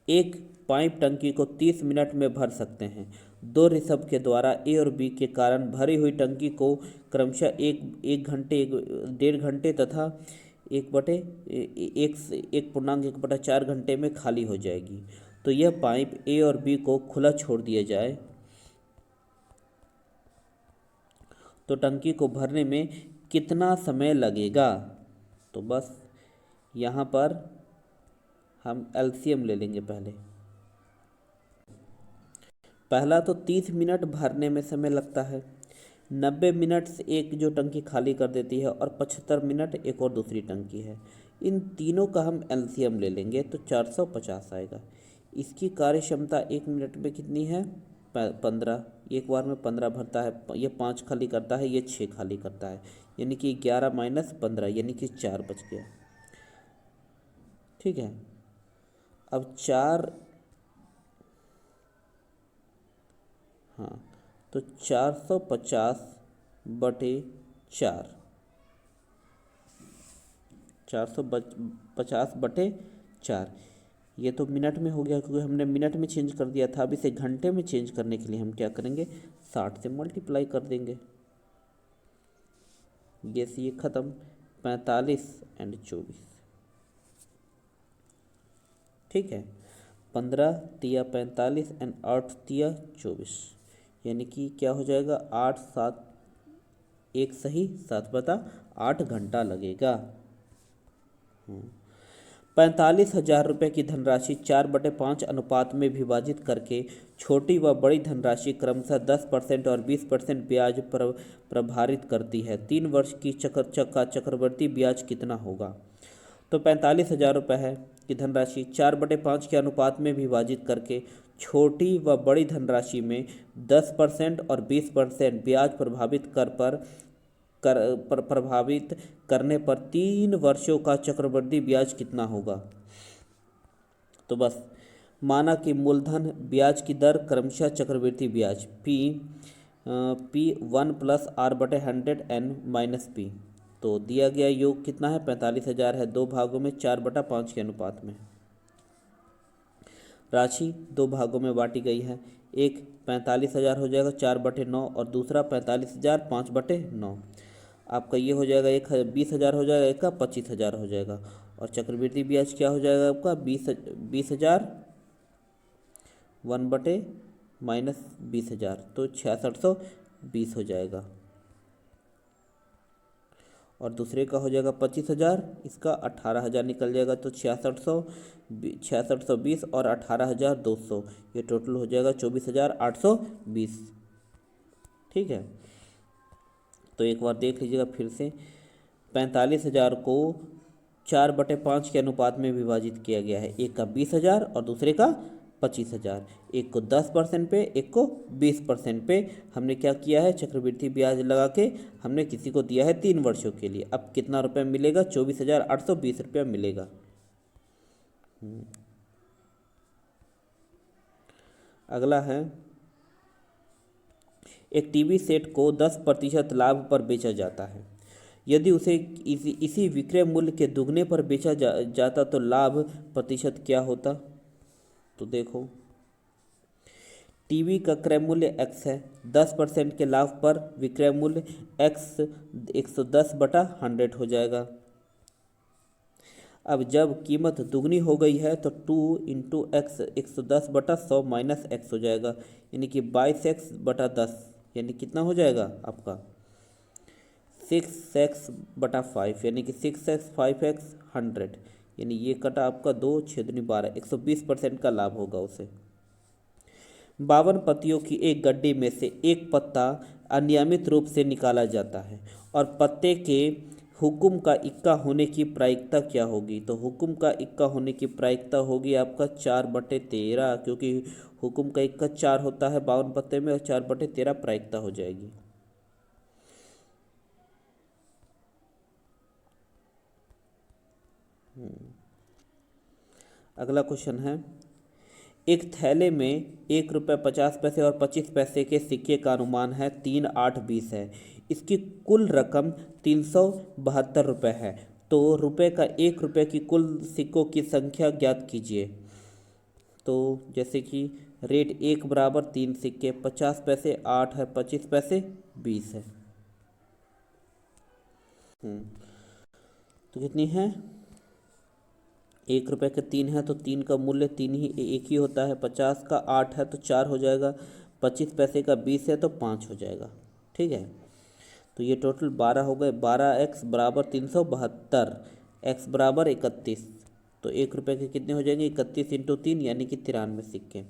एक पाइप टंकी को 30 मिनट में भर सकते हैं। 2 ऋषभ के द्वारा ए और बी के कारण भरी हुई टंकी को क्रमशः 1.5 घंटे तथा 1.4 घंटे में खाली हो जाएगी। तो यह पाइप ए और बी को खुला छोड़ दिया जाए तो टंकी को भरने में कितना समय लगेगा? तो बस यहाँ पर हम एलसीएम ले लेंगे। पहला तो 30 मिनट भरने में समय लगता है, 90 मिनट से एक जो टंकी खाली कर देती है, और 75 मिनट एक और दूसरी टंकी है, इन तीनों का हम एलसीएम ले लेंगे तो 450 आएगा। इसकी कार्य क्षमता 1 मिनट में कितनी है? 15। एक बार में 15 भरता है, ये 5 खाली करता है, ये 6 खाली करता है, यानी कि 11 माइनस 15 यानी कि 4 बच गया। ठीक है, अब 4, हाँ, तो 450/4, 450/4, ये तो मिनट में हो गया क्योंकि हमने मिनट में चेंज कर दिया था। अब इसे घंटे में चेंज करने के लिए हम क्या करेंगे? 60 से मल्टीप्लाई कर देंगे। ये सी खत्म, 45 एंड 24। ठीक है, 15 तिया 45 एंड 8 तिया 24, यानी कि क्या हो जाएगा? 8 7 1 सही 7 बता 8 घंटा लगेगा। 45,000 रुपये की धनराशि 4/5 अनुपात में विभाजित करके छोटी व बड़ी धनराशि क्रमशः 10% और 20% ब्याज पर प्रभारित करती है। 3 वर्ष की चक्रवर्ती ब्याज कितना होगा? तो 45,000 रुपये है की धनराशि 4/5 के अनुपात में विभाजित करके छोटी व बड़ी धनराशि में 10% और 20% ब्याज प्रभावित करने पर 3 वर्षों का चक्रवृद्धि ब्याज कितना होगा? तो बस माना कि मूलधन ब्याज की दर क्रमशः चक्रवृद्धि ब्याज P 1 + R/100 N - P, तो दिया गया योग कितना है? 45,000 है, 2 भागों में 4/5 के अनुपात में। राशि 2 भागों में बांटी गई है, एक 45,000 हो जाएगा 4/9 और दूसरा 45,000 5/9। आपका ये हो जाएगा, एक 20,000 हो जाएगा, एक का 25,000 हो जाएगा। और चक्रवृद्धि ब्याज क्या हो जाएगा आपका? 20,000 1/-20,000, तो 6620 हो जाएगा। और दूसरे का हो जाएगा 25,000, इसका 18,000 निकल जाएगा, तो 6620 और 18,200, ये टोटल हो जाएगा 24,820। ठीक है, तो एक बार देख लीजिएगा फिर से। 45,000 को 4/5 के अनुपात में विभाजित किया गया है, एक का 20,000 और दूसरे का 25,000। एक को 10% पे, एक को 20% पे हमने क्या किया है? चक्रवृद्धि ब्याज लगा के हमने किसी को दिया है 3 वर्षों के लिए। अब कितना रुपये मिलेगा? 24,820 रुपया मिलेगा। अगला है, एक टीवी सेट को 10% लाभ पर बेचा जाता है। यदि उसे इसी विक्रय मूल्य के दुगने पर बेचा जाता तो लाभ प्रतिशत क्या होता? तो देखो, टीवी का क्रय मूल्य x है, 10% के लाभ पर विक्रय मूल्य x 110/100 हो जाएगा। अब जब कीमत दुगनी हो गई है तो 2 × x 110/100 - x हो जाएगा, यानी कि 22x/10, यानी कितना हो जाएगा आपका? 6x/5, यानी कि 6x 5x 100, यानी ये कटा आपका 2 छेदनी 12, 120% का लाभ होगा उसे। 52 पत्तियों की एक गड्डी में से एक पत्ता अनियमित रूप से निकाला जाता है और पत्ते के हुक्म का इक्का होने की प्रायिकता क्या होगी? तो हुक्म का इक्का होने की प्रायिकता होगी आपका 4/13, क्योंकि हुक्म का इक्का 4 होता है 52 पत्ते में, और 4/13 प्रायिकता हो जाएगी। अगला क्वेश्चन है, एक थैले में 1 रुपये 50 पैसे और 25 पैसे के सिक्के का अनुमान है 3 8 20 है। इसकी कुल रकम 372 रुपये है, तो रुपये का 1 रुपये की कुल सिक्कों की संख्या ज्ञात कीजिए। तो जैसे कि रेट 1 बराबर 3 सिक्के, 50 पैसे 8 है, 25 पैसे 20 है। तो कितनी है? 1 रुपये के 3 है तो 3 का मूल्य 3 ही एक ही होता है। 50 का 8 है तो 4 हो जाएगा, 25 पैसे का 20 है तो 5 हो जाएगा। ठीक है, तो ये टोटल 12 हो गए। 12x बराबर 372, x बराबर 31, तो 1 रुपये के कितने हो जाएंगे? 31 × 3 यानी कि 93 सिक्के।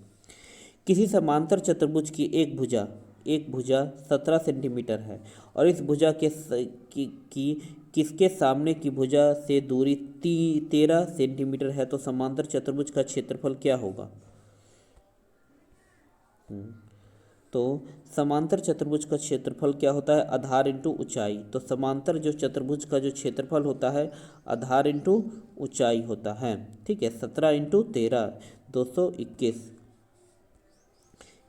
किसी समांतर चतुर्भुज की एक भुजा एक भुजा 17 सेंटीमीटर है और इस भुजा किसके सामने की भुजा से दूरी 13 सेंटीमीटर है, तो समांतर चतुर्भुज का क्षेत्रफल क्या होगा? तो समांतर चतुर्भुज का क्षेत्रफल क्या होता है? आधार इंटू ऊंचाई। तो समांतर जो चतुर्भुज का जो क्षेत्रफल होता है आधार इंटू ऊंचाई होता है। ठीक है, 17 इंटू 13 221।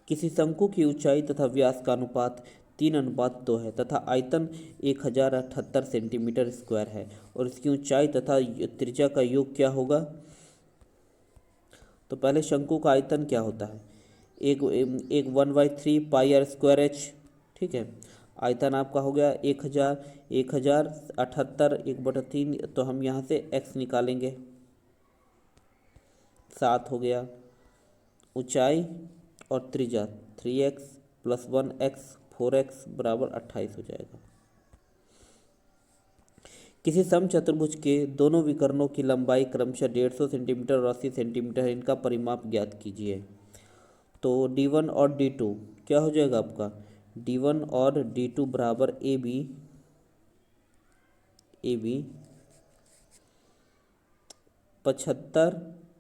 किसी शंकु की ऊंचाई तथा व्यास का अनुपात 3:2 है तथा आयतन 1078 सेंटीमीटर स्क्वायर है और इसकी ऊंचाई तथा त्रिज्या का योग क्या होगा? तो पहले शंकु का आयतन क्या होता है? एक 1/3 पाई आर स्क्वायर एच। ठीक है, आयतन आपका हो गया 1078 1/3, तो हम यहाँ से x निकालेंगे, 7 हो गया। ऊंचाई और त्रिज्या 3x + 1x 4x बराबर 28 हो जाएगा। किसी समचतुर्भुज के दोनों विकर्णों की लंबाई क्रमशः 150 सेंटीमीटर और 80 सेंटीमीटर है, इनका परिमाप ज्ञात कीजिए। तो D1 और D2 क्या हो जाएगा आपका? D1 और D2 बराबर AB 75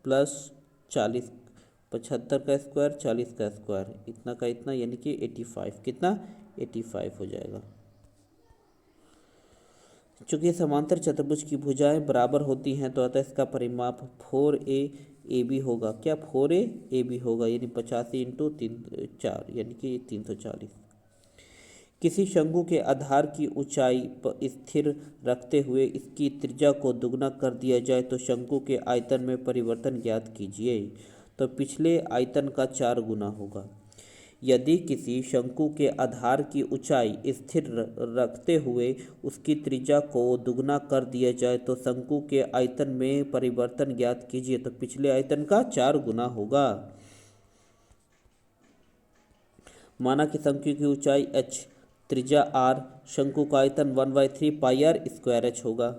+ 40, 75 का स्क्वायर 40 का स्क्वायर, इतना का इतना यानी कि 85। कितना? 85 हो जाएगा। चूंकि समांतर चतुर्भुज की भुजाएं बराबर होती हैं तो अतः इसका परिमाप 4AAB होगा। क्या? 4AAB होगा, यानी 85 इंटू 4 यानी कि 340। किसी शंकु के आधार की ऊंचाई पर स्थिर रखते हुए इसकी त्रिज्या को दुगना कर दिया जाए तो शंकु के आयतन में परिवर्तन ज्ञात कीजिए। तो पिछले आयतन का 4 गुना होगा। यदि किसी शंकु के आधार की ऊंचाई स्थिर रखते हुए उसकी त्रिज्या को दुगना कर दिया जाए तो शंकु के आयतन में परिवर्तन ज्ञात कीजिए। तो पिछले आयतन का 4 गुना होगा। माना कि शंकु की ऊंचाई h, त्रिज्या r, शंकु का आयतन 1/3 पाई आर स्क्वायर एच होगा।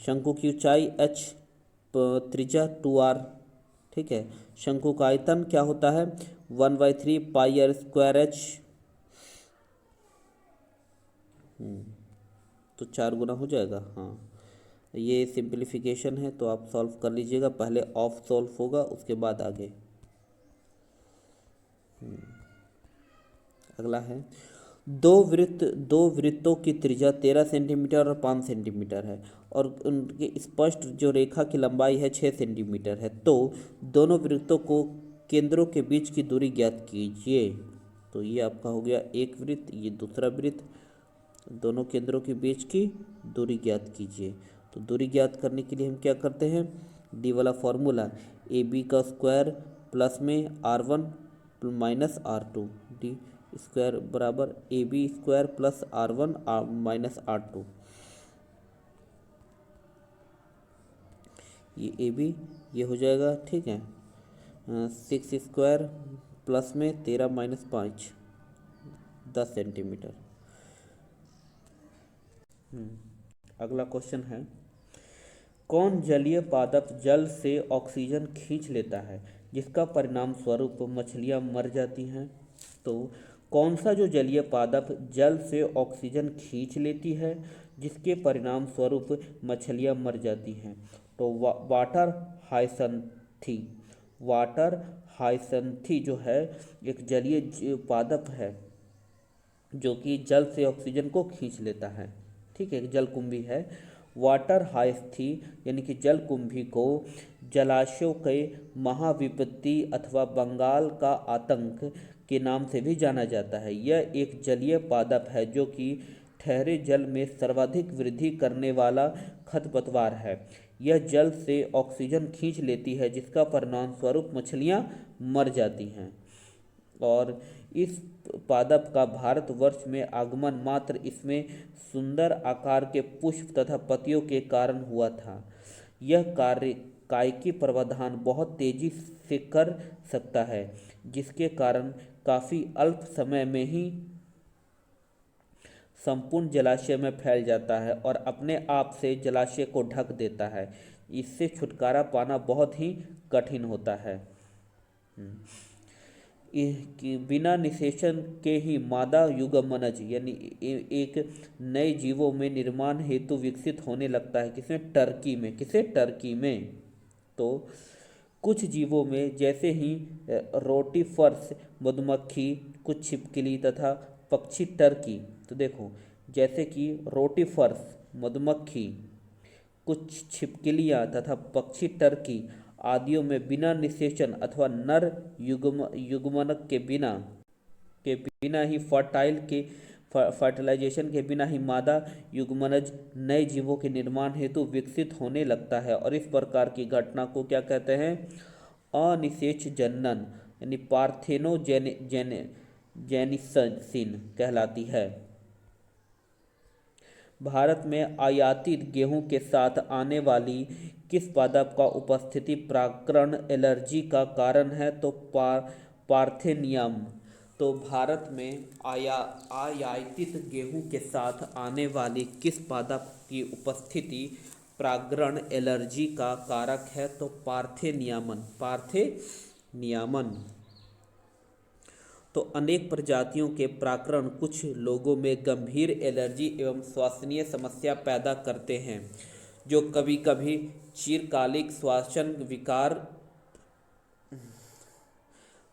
शंकु की ऊंचाई h, त्रिज्या 2r। ठीक है, शंकु का आयतन क्या होता है? 1/3 पाई आर स्क्वायर एच। तो 4 गुना हो जाएगा। हाँ, ये सिंप्लीफिकेशन है तो आप सॉल्व कर लीजिएगा। पहले ऑफ सॉल्व होगा उसके बाद आगे। अगला है दो वृत्तों की त्रिज्या 13 सेंटीमीटर और 5 सेंटीमीटर है और उनके स्पष्ट जो रेखा की लंबाई है 6 सेंटीमीटर है। तो दोनों वृत्तों को केंद्रों के बीच की दूरी ज्ञात कीजिए। तो ये आपका हो गया एक वृत्त, ये दूसरा वृत्त, दोनों केंद्रों के बीच की दूरी ज्ञात कीजिए। तो दूरी ज्ञात करने के लिए हम क्या करते हैं? डी वाला फॉर्मूला, AB का स्क्वायर प्लस में R1 minus R2, D square बराबर AB square plus R1 minus R2। ये AB ये हो जाएगा। ठीक है, 6 स्क्वायर प्लस में 13 माइनस 5 10 सेंटीमीटर। अगला क्वेश्चन है, कौन जलीय पादप जल से ऑक्सीजन खींच लेता है जिसका परिणाम स्वरूप मछलियां मर जाती हैं? तो कौन सा जो जलीय पादप जल से ऑक्सीजन खींच लेती है जिसके परिणाम स्वरूप मछलियां मर जाती हैं? तो वाटर हाइसंथी। वाटर हाइसंथी जो है एक जलीय पादप है जो कि जल से ऑक्सीजन को खींच लेता है। ठीक है, जलकुंभी है। वाटर हाइस्थी यानी कि जलकुंभी को जलाशयों के महाविपत्ति अथवा बंगाल का आतंक के नाम से भी जाना जाता है। यह एक जलीय पादप है जो कि ठहरे जल में सर्वाधिक वृद्धि करने वाला खरपतवार है। यह जल से ऑक्सीजन खींच लेती है जिसका परिणाम स्वरूप मछलियां मर जाती हैं। और इस पादप का भारतवर्ष में आगमन मात्र इसमें सुंदर आकार के पुष्प तथा पत्तियों के कारण हुआ था। यह कार्य कायिकी प्रावधान बहुत तेजी से कर सकता है जिसके कारण काफ़ी अल्प समय में ही संपूर्ण जलाशय में फैल जाता है और अपने आप से जलाशय को ढक देता है। इससे छुटकारा पाना बहुत ही कठिन होता है। कि बिना निषेचन के ही मादा युगमनज यानी एक नए जीवों में निर्माण हेतु विकसित होने लगता है। किसमें? टर्की में। किसे? टर्की में। तो कुछ जीवों में जैसे ही रोटीफर्स मधुमक्खी, कुछ छिपकली तथा पक्षी टर्की। तो देखो, जैसे कि रोटीफर्स मधुमक्खी, कुछ छिपकलियाँ तथा पक्षी टर्की आदियों में बिना निषेचन अथवा नर युग्मनक के बिना ही फर्टिलाइजेशन के बिना ही मादा युग्मनज नए जीवों के निर्माण हेतु विकसित होने लगता है, और इस प्रकार की घटना को क्या कहते हैं? अनिषेच जनन यानी पार्थेनोजेनेसिस कहलाती है। भारत में आयातित गेहूं के साथ आने वाली किस पादप का उपस्थिति परागकण एलर्जी का कारण है? तो पार्थेनियम। तो भारत में आयातित गेहूं के साथ आने वाली किस पादप की उपस्थिति परागकण एलर्जी का कारक है? तो पार्थेनियमन। तो अनेक प्रजातियों के परागकण कुछ लोगों में गंभीर एलर्जी एवं श्वसनीय समस्या पैदा करते हैं, जो कभी कभी चिरकालिक श्वसन विकार,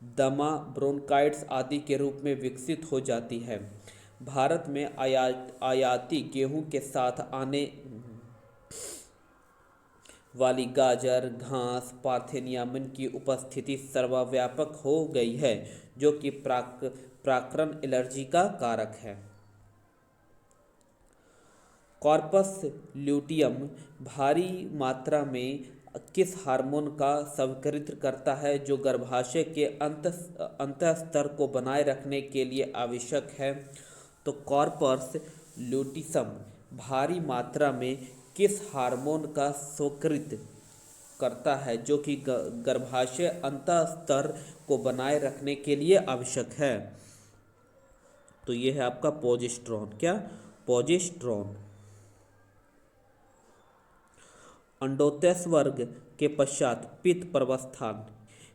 दमा, ब्रोंकाइटिस आदि के रूप में विकसित हो जाती है। भारत में आयाती गेहूं के साथ आने वाली गाजर घास पार्थेनियमन की उपस्थिति सर्वव्यापक हो गई है, जो कि परागकण एलर्जी का कारक है। कॉर्पस ल्यूटियम भारी मात्रा में किस हार्मोन का स्रावित करता है, जो गर्भाशय के अंतःस्तर को बनाए रखने के लिए आवश्यक है? तो कॉर्पस ल्यूटियम भारी मात्रा में किस हार्मोन का स्रावित करता है, जो कि गर्भाशय अंतःस्तर को बनाए रखने के लिए आवश्यक है? तो यह है आपका प्रोजेस्टेरॉन। क्या? प्रोजेस्टेरॉन। अंडोत्सव वर्ग के पश्चात पित्त प्रवस्थान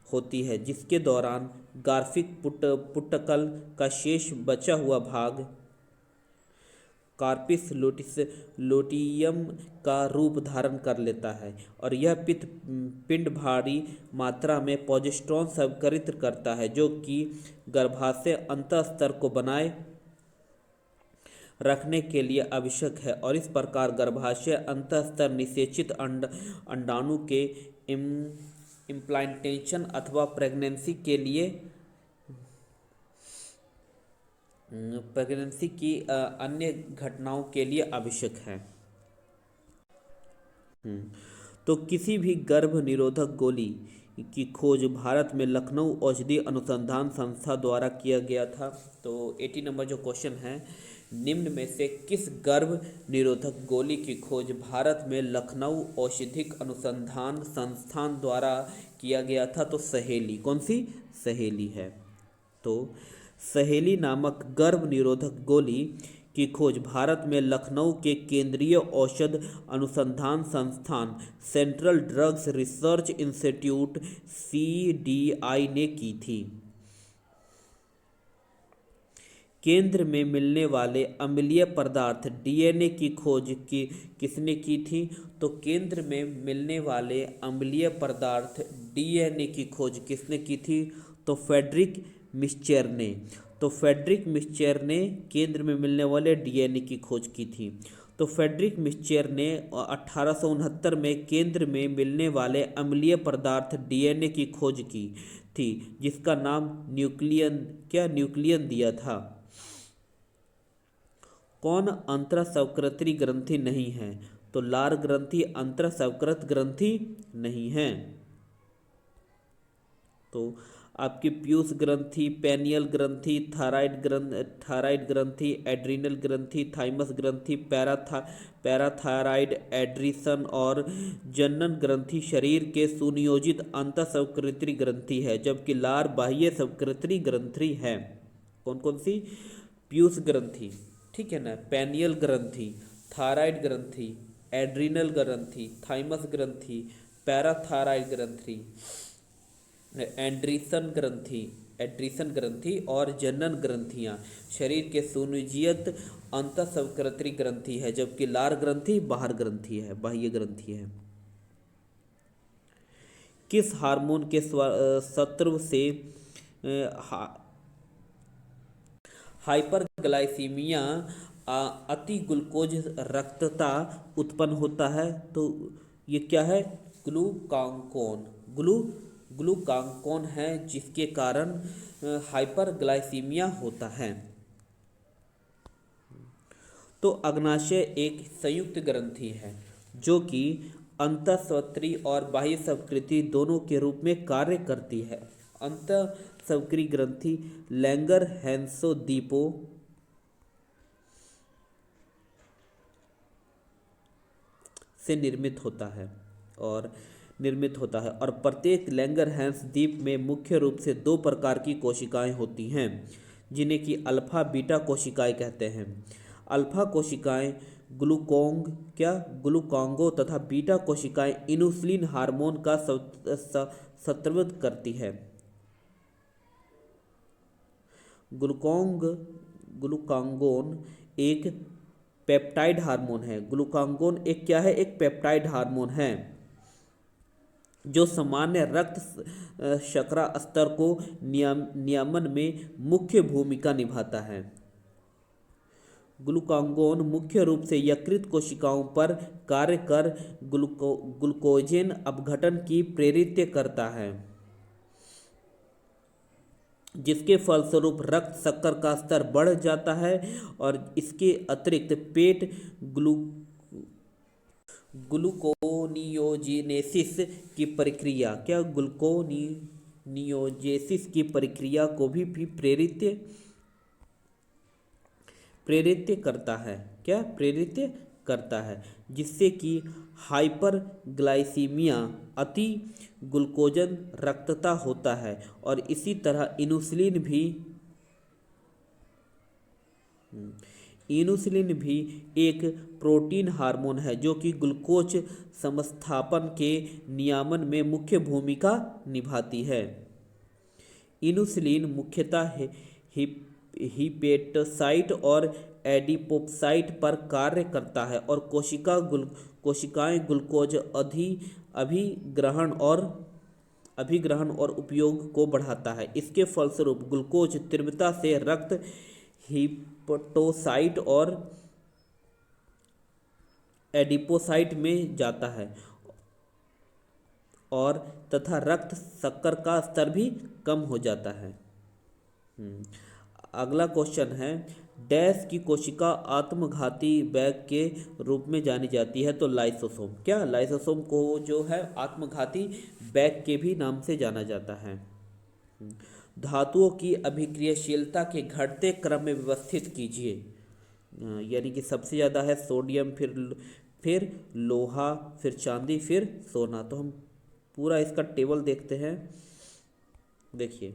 होती है, जिसके दौरान गार्फिक पुटकल का शेष बचा हुआ भाग कार्पिस लुटियम का रूप धारण कर लेता है, और यह पित्त पिंड भारी मात्रा में प्रोजेस्टेरॉन स्रावित करता है, जो कि गर्भाशय अंतःस्तर को बनाए रखने के लिए आवश्यक है, और इस प्रकार गर्भाशय अंतःस्तर निषेचित अंडाणु के इम्प्लांटेशन अथवा प्रेगनेंसी की अन्य घटनाओं के लिए आवश्यक है। तो किसी भी गर्भ निरोधक गोली की खोज भारत में लखनऊ औषधि अनुसंधान संस्था द्वारा किया गया था। तो 80 नंबर जो क्वेश्चन है, निम्न में से किस गर्भ निरोधक गोली की खोज भारत में लखनऊ औषधिक अनुसंधान संस्थान द्वारा किया गया था? तो सहेली। कौन सी? सहेली है। तो सहेली नामक गर्भ निरोधक गोली की खोज भारत में लखनऊ के केंद्रीय औषध अनुसंधान संस्थान central drugs research institute CDI ने की थी। केंद्र में मिलने वाले अम्लीय पदार्थ DNA की खोज किसने की थी? तो केंद्र में मिलने वाले अम्लीय पदार्थ DNA की खोज किसने की थी? तो फ्रेडरिक मिक्सचर ने। तो फ्रेडरिक मिक्सचर ने केंद्र में मिलने वाले DNA की खोज की थी। तो फ्रेडरिक मिक्सचर ने 1869 में केंद्र में मिलने वाले अम्लीय पदार्थ DNA की खोज की थी, जिसका नाम न्यूक्लियन दिया था। कौन अंतःस्रावी ग्रंथि नहीं है? तो लार ग्रंथि अंतःस्रावी ग्रंथि नहीं है। तो आपकी पीयूष ग्रंथि, पेनियल ग्रंथि, थायराइड ग्रंथि, एड्रिनल ग्रंथि, थाइमस ग्रंथि, पैराथायराइड एड्रिसन और जनन ग्रंथि शरीर के सुनियोजित अंतःस्रावी ग्रंथि है, जबकि लार बाह्य स्रावी ग्रंथि है। कौन कौन सी? पीयूष ग्रंथि, ठीक है ना, पेनियल ग्रंथि, थायराइड ग्रंथि, एड्रिनल ग्रंथि, थाइमस ग्रंथि, पैराथायराइड ग्रंथि, एंड्रीसन ग्रंथि और जनन ग्रंथियां शरीर के सुनियोजित अंतःस्रावी ग्रंथि है, जबकि लार ग्रंथि बाह्य ग्रंथि है। किस हार्मोन के स्राव से हाइपरग्लाइसीमिया अति ग्लूकोज रक्तता उत्पन्न होता है? तो ये क्या है? ग्लूकागॉन है, जिसके कारण हाइपरग्लाइसीमिया होता है। तो अग्नाशय एक संयुक्त ग्रंथि है जो कि अंतःस्रावी और बाह्य स्रावी दोनों के रूप में कार्य करती है। अंतःस्रावी ग्रंथि लैंगर-हैंसो द्वीपों से निर्मित होता है और प्रत्येक लैंगर-हैंस द्वीप में मुख्य रूप से दो प्रकार की कोशिकाएं होती हैं, जिन्हें कि अल्फा बीटा कोशिकाएं कहते हैं। अल्फा कोशिकाएं ग्लूकागोन तथा बीटा कोशिकाएं इंसुलिन हार्मोन का स्राव करती है। ग्लूकागोन एक पेप्टाइड हार्मोन है। ग्लूकागोन एक क्या है? एक पेप्टाइड हार्मोन है जो सामान्य रक्त शर्करा स्तर को नियमन में मुख्य भूमिका निभाता है। ग्लूकागोन मुख्य रूप से यकृत कोशिकाओं पर कार्य कर ग्लूकोजेन अपघटन की प्रेरित करता है, जिसके फलस्वरूप रक्त शक्कर का स्तर बढ़ जाता है। और इसके अतिरिक्त पेट ग्लूकोनियोजेनेसिस की प्रक्रिया ग्लूकोनियोजेनेसिस की प्रक्रिया को भी प्रेरित करता है, जिससे कि हाइपरग्लाइसीमिया अति ग्लूकोजन रक्तता होता है। और इसी तरह इंसुलिन भी एक प्रोटीन हार्मोन है जो कि ग्लूकोज समस्थापन के नियमन में मुख्य भूमिका निभाती है। इंसुलिन मुख्यतः हिपेटोसाइट और एडिपोसाइट पर कार्य करता है और कोशिकाएं ग्लूकोज अभिग्रहण और उपयोग को बढ़ाता है। इसके फलस्वरूप ग्लूकोज तीव्रता से रक्त हिपेटोसाइट और एडिपोसाइट में जाता है और तथा रक्त शक्कर का स्तर भी कम हो जाता है। अगला क्वेश्चन है, डैश की कोशिका आत्मघाती बैग के रूप में जानी जाती है? तो लाइसोसोम। क्या? लाइसोसोम को जो है आत्मघाती बैग के भी नाम से जाना जाता है। धातुओं की अभिक्रियाशीलता के घटते क्रम में व्यवस्थित कीजिए। यानी कि सबसे ज़्यादा है सोडियम, फिर लोहा, फिर चांदी, फिर सोना। तो हम पूरा इसका टेबल देखते हैं। देखिए,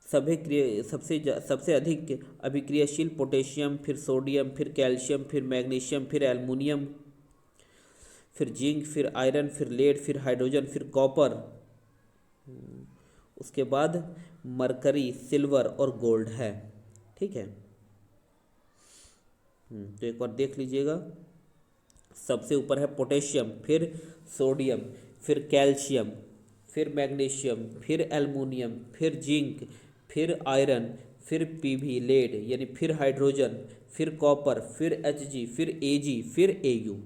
सबसे अधिक अभिक्रियाशील पोटेशियम, फिर सोडियम, फिर कैल्शियम, फिर मैग्नीशियम, फिर एल्युमिनियम, फिर जिंक, फिर आयरन, फिर लेड, फिर हाइड्रोजन, फिर कॉपर, उसके बाद मरकरी, सिल्वर और गोल्ड है। ठीक है, तो एक बार देख लीजिएगा। सबसे ऊपर है पोटेशियम, फिर सोडियम, फिर कैल्शियम, फिर मैग्नीशियम, फिर एल्युमिनियम, फिर जिंक, फिर आयरन, फिर पीबी लेड यानी फिर हाइड्रोजन, फिर कॉपर, फिर एचजी, फिर एजी, फिर एयू।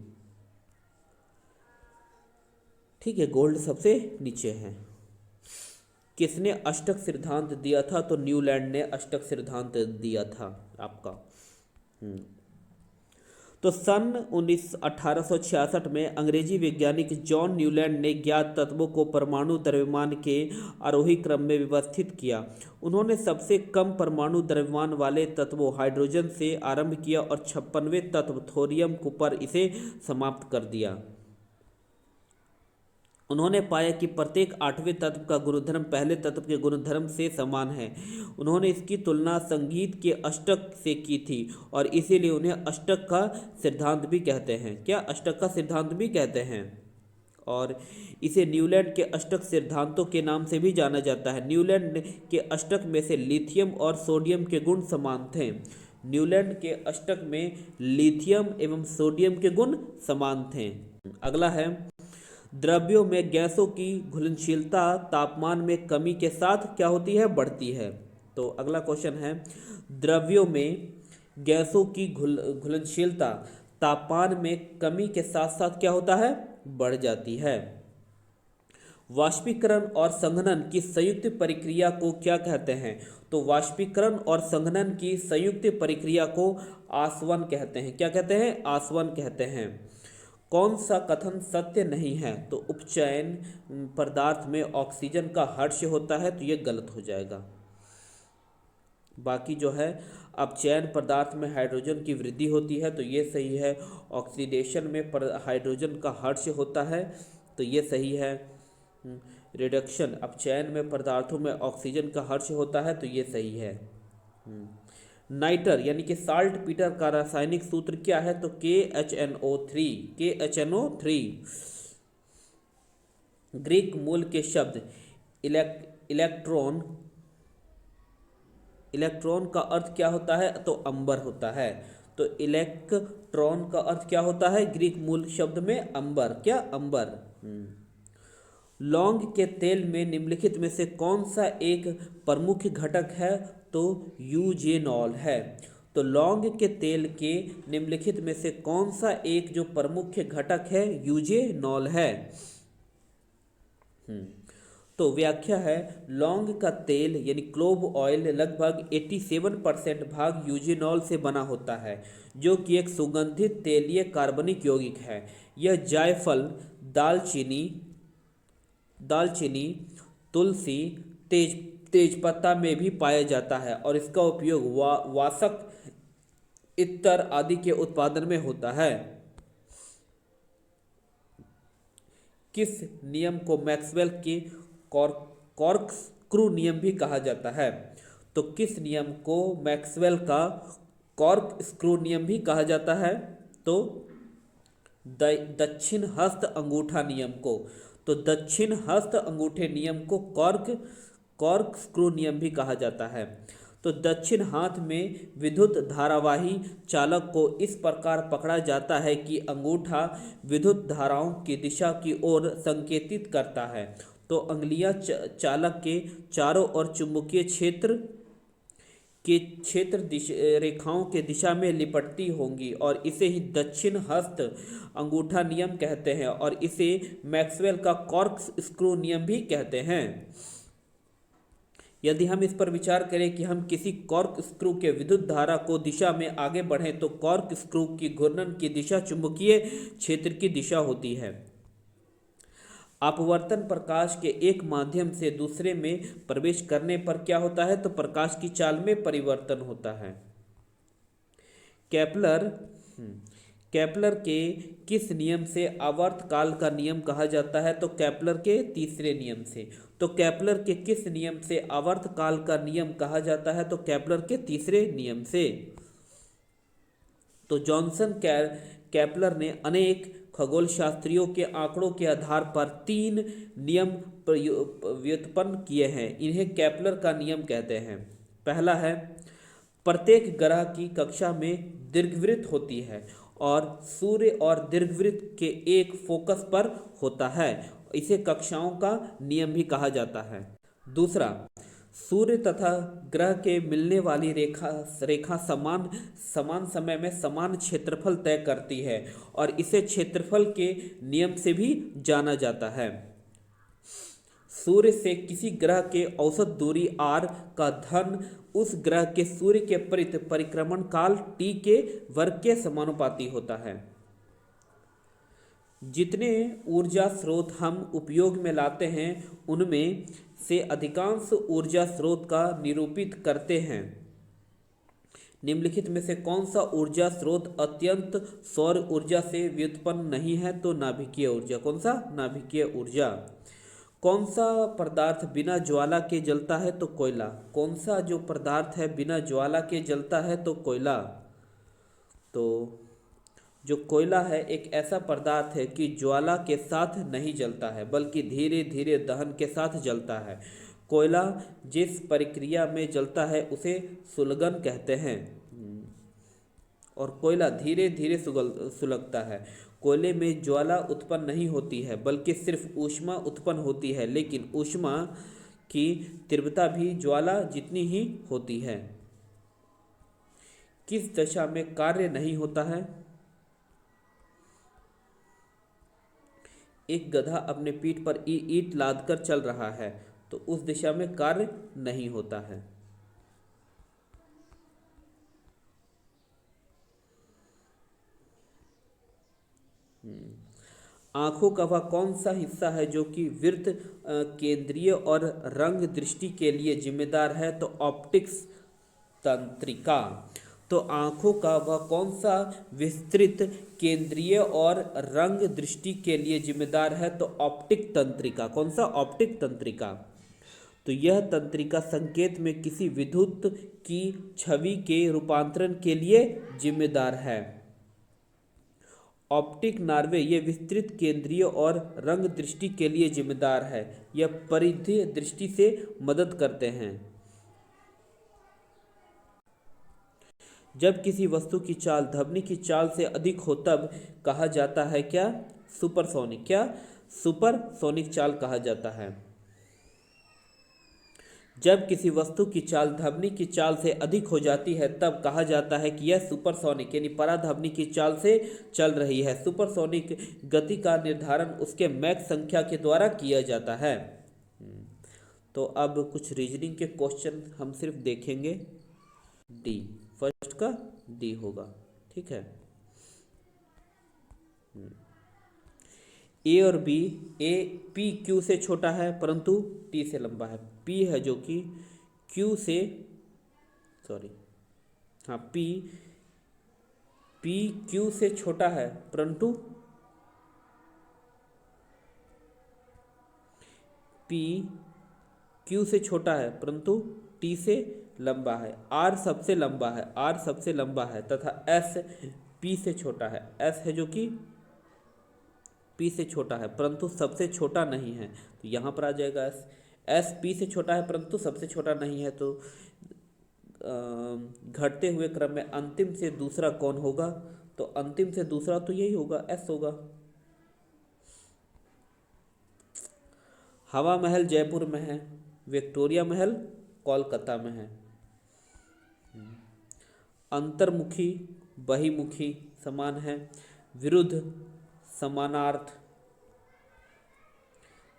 ठीक है, गोल्ड सबसे नीचे है। किसने अष्टक सिद्धांत दिया था? तो न्यूलैंड ने अष्टक सिद्धांत दिया था आपका। तो सन 1866 में अंग्रेजी वैज्ञानिक जॉन न्यूलैंड ने ज्ञात तत्वों को परमाणु द्रव्यमान के आरोही क्रम में व्यवस्थित किया। उन्होंने सबसे कम परमाणु द्रव्यमान वाले तत्वों हाइड्रोजन से आरंभ किया और 56वें तत्व थोरियम पर इसे समाप्त कर दिया। उन्होंने पाया कि प्रत्येक 8वें तत्व का गुणधर्म पहले तत्व के गुणधर्म से समान है। उन्होंने इसकी तुलना संगीत के अष्टक से की थी और इसीलिए उन्हें अष्टक का सिद्धांत भी कहते हैं। क्या? अष्टक का सिद्धांत भी कहते हैं। और इसे न्यूलैंड के अष्टक सिद्धांतों के नाम से भी जाना जाता है। न्यूलैंड के अष्टक में से लिथियम और सोडियम के गुण समान थे। न्यूलैंड के अष्टक में लिथियम एवं सोडियम के गुण समान थे। अगला है, द्रव्यों में गैसों की घुलनशीलता तापमान में कमी के साथ क्या होती है, बढ़ती है। तो अगला क्वेश्चन है, द्रव्यों में गैसों की घुलनशीलता तापमान में कमी के साथ साथ क्या होता है, बढ़ जाती है। वाष्पीकरण और संघनन की संयुक्त प्रक्रिया को क्या कहते हैं? तो वाष्पीकरण और संघनन की संयुक्त प्रक्रिया को आसवन कहते हैं। क्या कहते हैं? आसवन कहते हैं। कौन सा कथन सत्य नहीं है? तो उपचयन पदार्थ में ऑक्सीजन का हर्ष होता है, तो ये गलत हो जाएगा। बाकी जो है, अपचयन पदार्थ में हाइड्रोजन की वृद्धि होती है, तो ये सही है। ऑक्सीडेशन में हाइड्रोजन का हर्ष होता है, तो ये सही है। रिडक्शन, अपचयन में पदार्थों में ऑक्सीजन का हर्ष होता है, तो ये सही है। नाइटर यानी कि साल्ट पीटर का रासायनिक सूत्र क्या है? तो KHNO3। KHNO3 ग्रीक मूल के शब्द इलेक्ट्रॉन का अर्थ क्या होता है? तो अंबर होता है। तो इलेक्ट्रॉन का अर्थ क्या होता है ग्रीक मूल शब्द में? अंबर। क्या? अंबर। लौंग के तेल में निम्नलिखित में से कौन सा एक प्रमुख घटक है? तो यूजेनॉल है। तो लौंग के तेल के निम्नलिखित में से कौन सा एक जो प्रमुख घटक है? यूजेनॉल है। तो व्याख्या है, लौंग का तेल यानी क्लोव ऑयल लगभग 87% भाग यूजेनॉल से बना होता है, जो कि एक सुगंधित तेलीय कार्बनिक यौगिक है। यह जायफल, दालचीनी, तुलसी, तेजपत्ता में भी पाया जाता है और इसका उपयोग वासक, इत्र आदि के उत्पादन में होता है। किस नियम को मैक्सवेल के कॉर्कस्क्रू नियम भी कहा जाता है? तो किस नियम को मैक्सवेल का कॉर्कस्क्रू नियम भी कहा जाता है? तो दक्षिण हस्त अंगूठा नियम को। तो दक्षिण हस्त अंगूठे नियम को कॉर्कस्क्रू नियम भी कहा जाता है। तो दक्षिण हाथ में विद्युत धारावाही चालक को इस प्रकार पकड़ा जाता है कि अंगूठा विद्युत धाराओं की दिशा की ओर संकेतित करता है। तो अंगुलियां चालक के चारों ओर चुंबकीय क्षेत्र रेखाओं के दिशा में लिपटती होंगी और इसे ही दक्षिण हस्त अंगूठा नियम कहते हैं और इसे मैक्सवेल का कॉर्कस्क्रू नियम भी कहते हैं। यदि हम इस पर विचार करें कि हम किसी कॉर्कस्क्रू के विद्युत धारा को दिशा में आगे बढ़ें, तो कॉर्कस्क्रू की घूर्णन की दिशा चुंबकीय क्षेत्र की दिशा होती है। अपवर्तन प्रकाश के एक माध्यम से दूसरे में प्रवेश करने पर क्या होता है? तो प्रकाश की चाल में परिवर्तन होता है। केपलर के किस नियम से आवर्तकाल का नियम कहा जाता है? तो केपलर के तीसरे नियम से। तो केपलर के किस नियम से आवर्तकाल का नियम कहा जाता है? तो केपलर के तीसरे नियम से। तो जॉनसन केपलर ने अनेक खगोल शास्त्रियों के आंकड़ों के आधार पर 3 नियम व्युत्पन्न किए हैं। इन्हें केपलर का नियम कहते हैं। पहला है, प्रत्येक ग्रह की कक्षा में दीर्घवृत्त होती है और सूर्य और दीर्घवृत्त के एक फोकस पर होता है। इसे कक्षाओं का नियम भी कहा जाता है। दूसरा, सूर्य तथा ग्रह के मिलने वाली रेखा समान समय में समान क्षेत्रफल तय करती है और इसे क्षेत्रफल के नियम से भी जाना जाता है। सूर्य से किसी ग्रह के औसत दूरी r का धन उस ग्रह के सूर्य के परिक्रमण काल t के वर्ग के समानुपाती होता है। जितने ऊर्जा स्रोत हम उपयोग में लाते हैं उनमें से अधिकांश ऊर्जा स्रोत का निरूपित करते हैं। निम्नलिखित में से कौन सा ऊर्जा स्रोत अत्यंत सौर ऊर्जा से व्युत्पन्न नहीं है? तो नाभिकीय ऊर्जा। कौन सा? नाभिकीय ऊर्जा। कौन सा पदार्थ बिना ज्वाला के जलता है? तो कोयला। कौन सा जो पदार्थ है बिना ज्वाला के जलता है? तो कोयला। तो जो कोयला है एक ऐसा पदार्थ है कि ज्वाला के साथ नहीं जलता है बल्कि धीरे धीरे दहन के साथ जलता है। कोयला जिस प्रक्रिया में जलता है उसे सुलगन कहते हैं। और कोयला धीरे धीरे सुलगता है। कोयले में ज्वाला उत्पन्न नहीं होती है बल्कि सिर्फ ऊष्मा उत्पन्न होती है, लेकिन ऊष्मा की तीव्रता भी ज्वाला जितनी ही होती है। किस दशा में कार्य नहीं होता है? एक गधा अपने पीठ पर ईंट लादकर चल रहा है तो उस दिशा में कार्य नहीं होता है। आंखों का वह कौन सा हिस्सा है जो कि वृत्त, केंद्रीय और रंग दृष्टि के लिए जिम्मेदार है? तो ऑप्टिक्स तंत्रिका। तो आंखों का वह कौन सा विस्तृत, केंद्रीय और रंग दृष्टि के लिए जिम्मेदार है? तो ऑप्टिक तंत्रिका। कौन सा? ऑप्टिक तंत्रिका। तो यह तंत्रिका संकेत में किसी विद्युत की छवि के रूपांतरण के लिए जिम्मेदार है। ऑप्टिक नार्वे ये विस्तृत, केंद्रीय और रंग दृष्टि के लिए जिम्मेदार है। यह परिधीय दृष्टि से मदद करते हैं। जब किसी वस्तु की चाल ध्वनि की चाल से अधिक हो तब कहा जाता है क्या? सुपरसोनिक। क्या? सुपरसोनिक चाल कहा जाता है। जब किसी वस्तु की चाल ध्वनि की चाल से अधिक हो जाती है तब कहा जाता है कि यह सुपरसोनिक यानी पराध्वनि की चाल से चल रही है। सुपरसोनिक गति का निर्धारण उसके मैक संख्या के द्वारा किया जाता है। तो अब कुछ रीजनिंग के क्वेश्चन हम सिर्फ देखेंगे। डी, फर्स्ट का डी होगा। ठीक है। ए और बी, ए पी क्यू से छोटा है परंतु टी से लंबा है। पी है जो कि क्यू से, सॉरी, हाँ, पी क्यू से छोटा है परंतु पी क्यू से छोटा है परंतु टी से लंबा है। आर सबसे लंबा है, आर सबसे लंबा है तथा एस पी से छोटा है। एस है जो कि पी से छोटा है परंतु सबसे छोटा नहीं है, तो यहाँ पर आ जाएगा एस। एस पी से छोटा है परंतु सबसे छोटा नहीं है, तो घटते हुए क्रम में अंतिम से दूसरा कौन होगा? तो अंतिम से दूसरा तो यही होगा, एस होगा। हवा महल जयपुर में है, विक्टोरिया महल कोलकाता में है। अंतर्मुखी, बहिमुखी समान है। विरुद्ध, समानार्थ।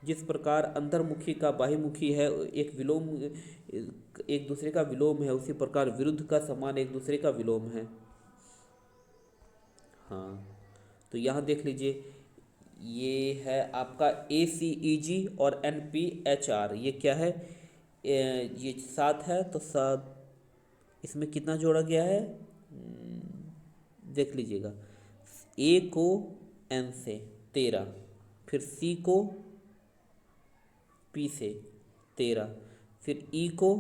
जिस प्रकार अंतर्मुखी का बाह्यमुखी है एक विलोम, एक दूसरे का विलोम है, उसी प्रकार विरुद्ध का समान एक दूसरे का विलोम है। हाँ, तो यहाँ देख लीजिए, ये है आपका ACEG और NPHR। ये क्या है? ये 7 है तो 7, इसमें कितना जोड़ा गया है देख लीजिएगा। A को N से 13, फिर C को P से 13, फिर E को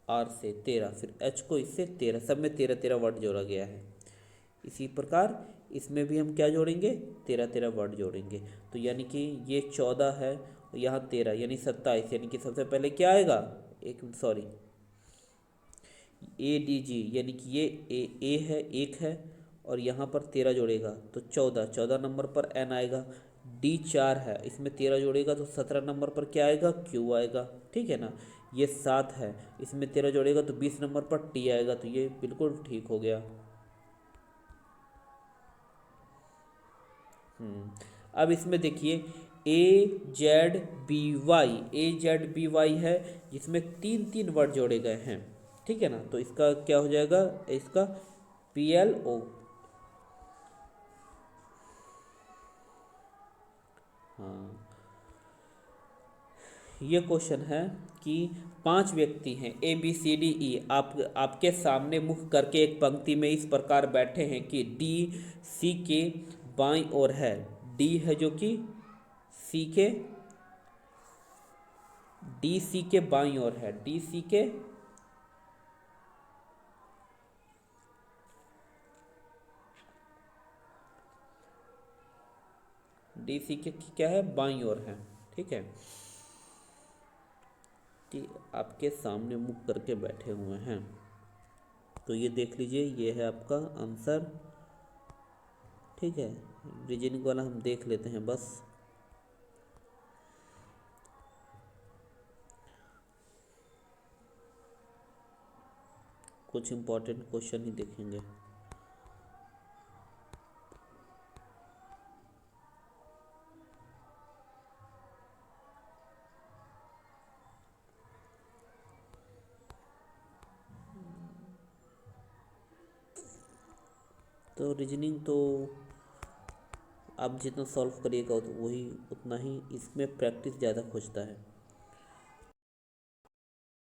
R से 13, फिर H को इससे 13, सब में 13-13 वर्ड जोड़ा गया है। इसी प्रकार इसमें भी हम क्या जोड़ेंगे? 13-13 वर्ड जोड़ेंगे। तो यानी कि ये 14 है और यहाँ 13 यानी 27, यानी कि सबसे पहले क्या आएगा? ADG यानी कि ये ए है, 1 है और यहाँ पर 13 जोड़ेगा तो 14 नंबर पर N आएगा। D 4 है, इसमें 13 जोड़ेगा तो 17 नंबर पर क्या आएगा? Q आएगा। ठीक है ना। ये 7 है, इसमें 13 जोड़ेगा तो 20 नंबर पर T आएगा। तो ये बिल्कुल ठीक हो गया। अब इसमें देखिए AZBY है जिसमें 3-3 वर्ड जोड़े गए हैं। ठीक है ना। तो इसका क्या हो जाएगा? इसका PLO। हाँ, ये क्वेश्चन है कि 5 व्यक्ति हैं ABCDE आपके सामने मुख करके एक पंक्ति में इस प्रकार बैठे हैं कि D C के बाईं ओर है। D है जो कि D C के बाईं ओर है। D C के डी सी के क्या है, बाईं ओर है। ठीक है, कि आपके सामने मुख करके बैठे हुए हैं। तो ये देख लीजिए, ये है आपका आंसर। ठीक है, रीजनिंग वाला हम देख लेते हैं बस। कुछ इम्पोर्टेंट क्वेश्चन ही देखेंगे। तो रीजनिंग तो आप जितना सॉल्व करिएगा तो वही उतना ही, इसमें प्रैक्टिस ज़्यादा खोजता है।